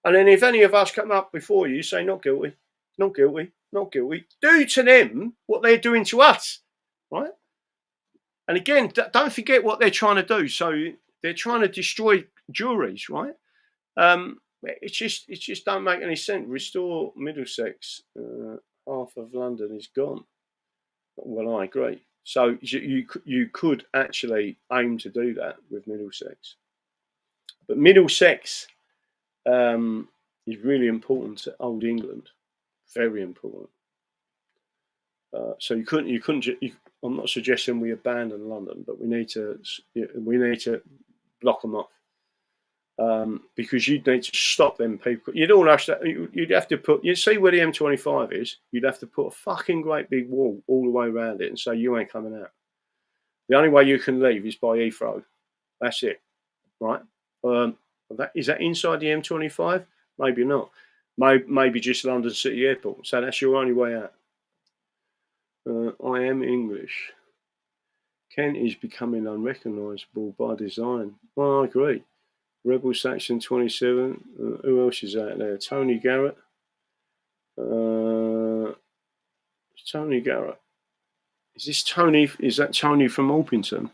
And then if any of us come up before you, say not guilty, not guilty, not guilty, do to them what they're doing to us, right? And again, don't forget what they're trying to do. So they're trying to destroy juries, right? It just don't make any sense. Restore Middlesex. Half of London is gone. Well, I agree. So you could actually aim to do that with Middlesex. But Middlesex is really important to Old England. Very important. So you couldn't. I'm not suggesting we abandon London, but we need to block them off. Because you'd need to stop them people. You'd have to put. You see where the M25 is. You'd have to put a fucking great big wall all the way around it and say you ain't coming out. The only way you can leave is by Heathrow. That's it, right? Is that inside the M25? Maybe not. Maybe just London City Airport. So that's your only way out. I am English. Kent is becoming unrecognisable by design. Well, I agree. Rebel Section 27. Who else is out there? Tony Garrett. Tony Garrett. Is that Tony from Orpington?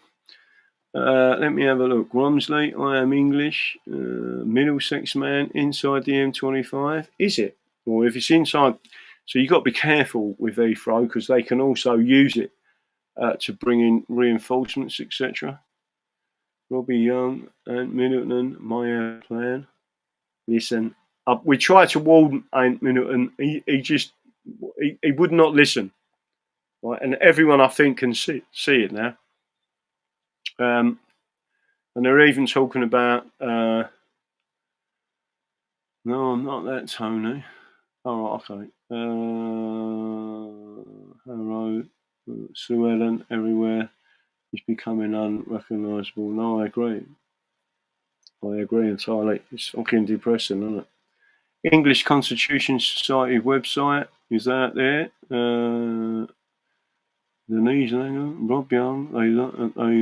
Let me have a look. Romsley, I am English. Middlesex man inside the M25. Is it? Or if it's inside, so you've got to be careful with Heathrow because they can also use it to bring in reinforcements, etc. Robbie Young and Middleton, my plan. Listen, we tried to warn Ant Middleton. He would not listen. Right, and everyone I think can see it now. And they're even talking about. No, I'm not that Tony. Oh, okay. Hello, Sue Ellen everywhere is becoming unrecognisable. No, I agree. I agree entirely. It's fucking depressing, isn't it? English Constitution Society website is out there. Denise Langer, Rob Young, they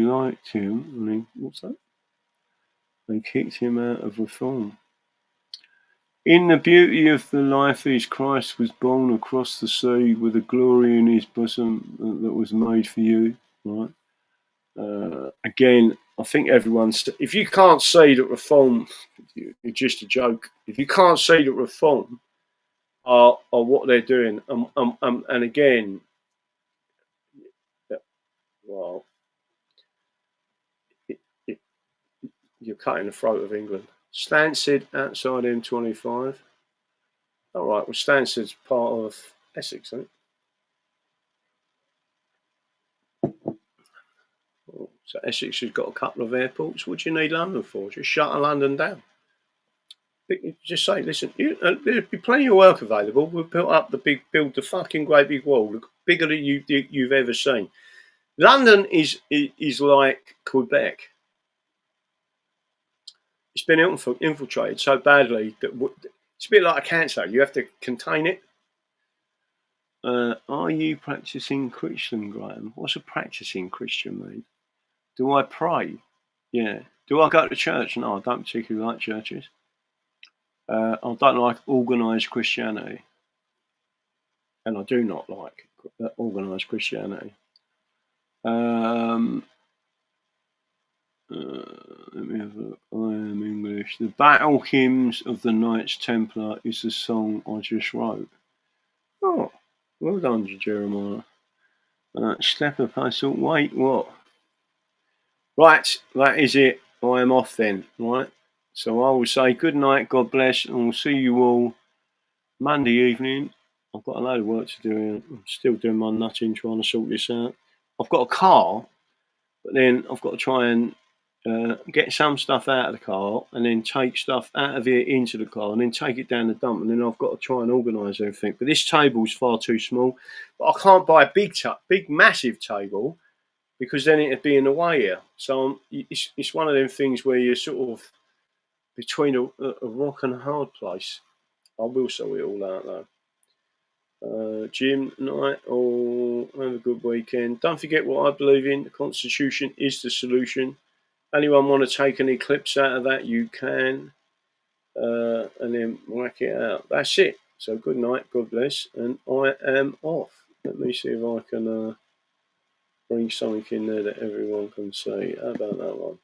liked him. What's that? They kicked him out of Reform. In the beauty of the life is Christ was born across the sea with a glory in his bosom that was made for you. Right. Again, I think everyone's. If you can't see that Reform, it's just a joke. If you can't see that Reform are what they're doing, and again, well, it, it, you're cutting the throat of England. Stansted outside M25. All right, well, Stansted's part of Essex, isn't it? So Essex has got a couple of airports. What do you need London for? Just shut London down. Just say, listen, there'd be plenty of work available. We've build the fucking great big wall, bigger than you've ever seen. London is like Quebec. It's been infiltrated so badly that it's a bit like a cancer. You have to contain it. Are you practicing Christian, Graham? What's a practicing Christian mean? Do I pray? Yeah. Do I go to church? No, I don't particularly like churches. I don't like organised Christianity. And I do not like organised Christianity. Let me have a look. I am English. The Battle Hymns of the Knights Templar is the song I just wrote. Oh, well done, Jeremiah. Step up, I thought, wait, what? Right, that is it. I am off then, right? So I will say good night, God bless, and we'll see you all Monday evening. I've got a load of work to do. I'm still doing my nutting, trying to sort this out. I've got a car, but then I've got to try and get some stuff out of the car and then take stuff out of it into the car and then take it down the dump. And then I've got to try and organise everything. But this table's far too small. But I can't buy a big, massive table because then it'd be in the way here. So it's one of them things where you're sort of between a rock and a hard place. I will sort it all out though. Jim, night, or have a good weekend. Don't forget what I believe in. The Constitution is the solution. Anyone want to take any clips out of that, you can. And then whack it out. That's it. So good night, God bless, and I am off. Let me see if I can bring something in there that everyone can see. How about that one?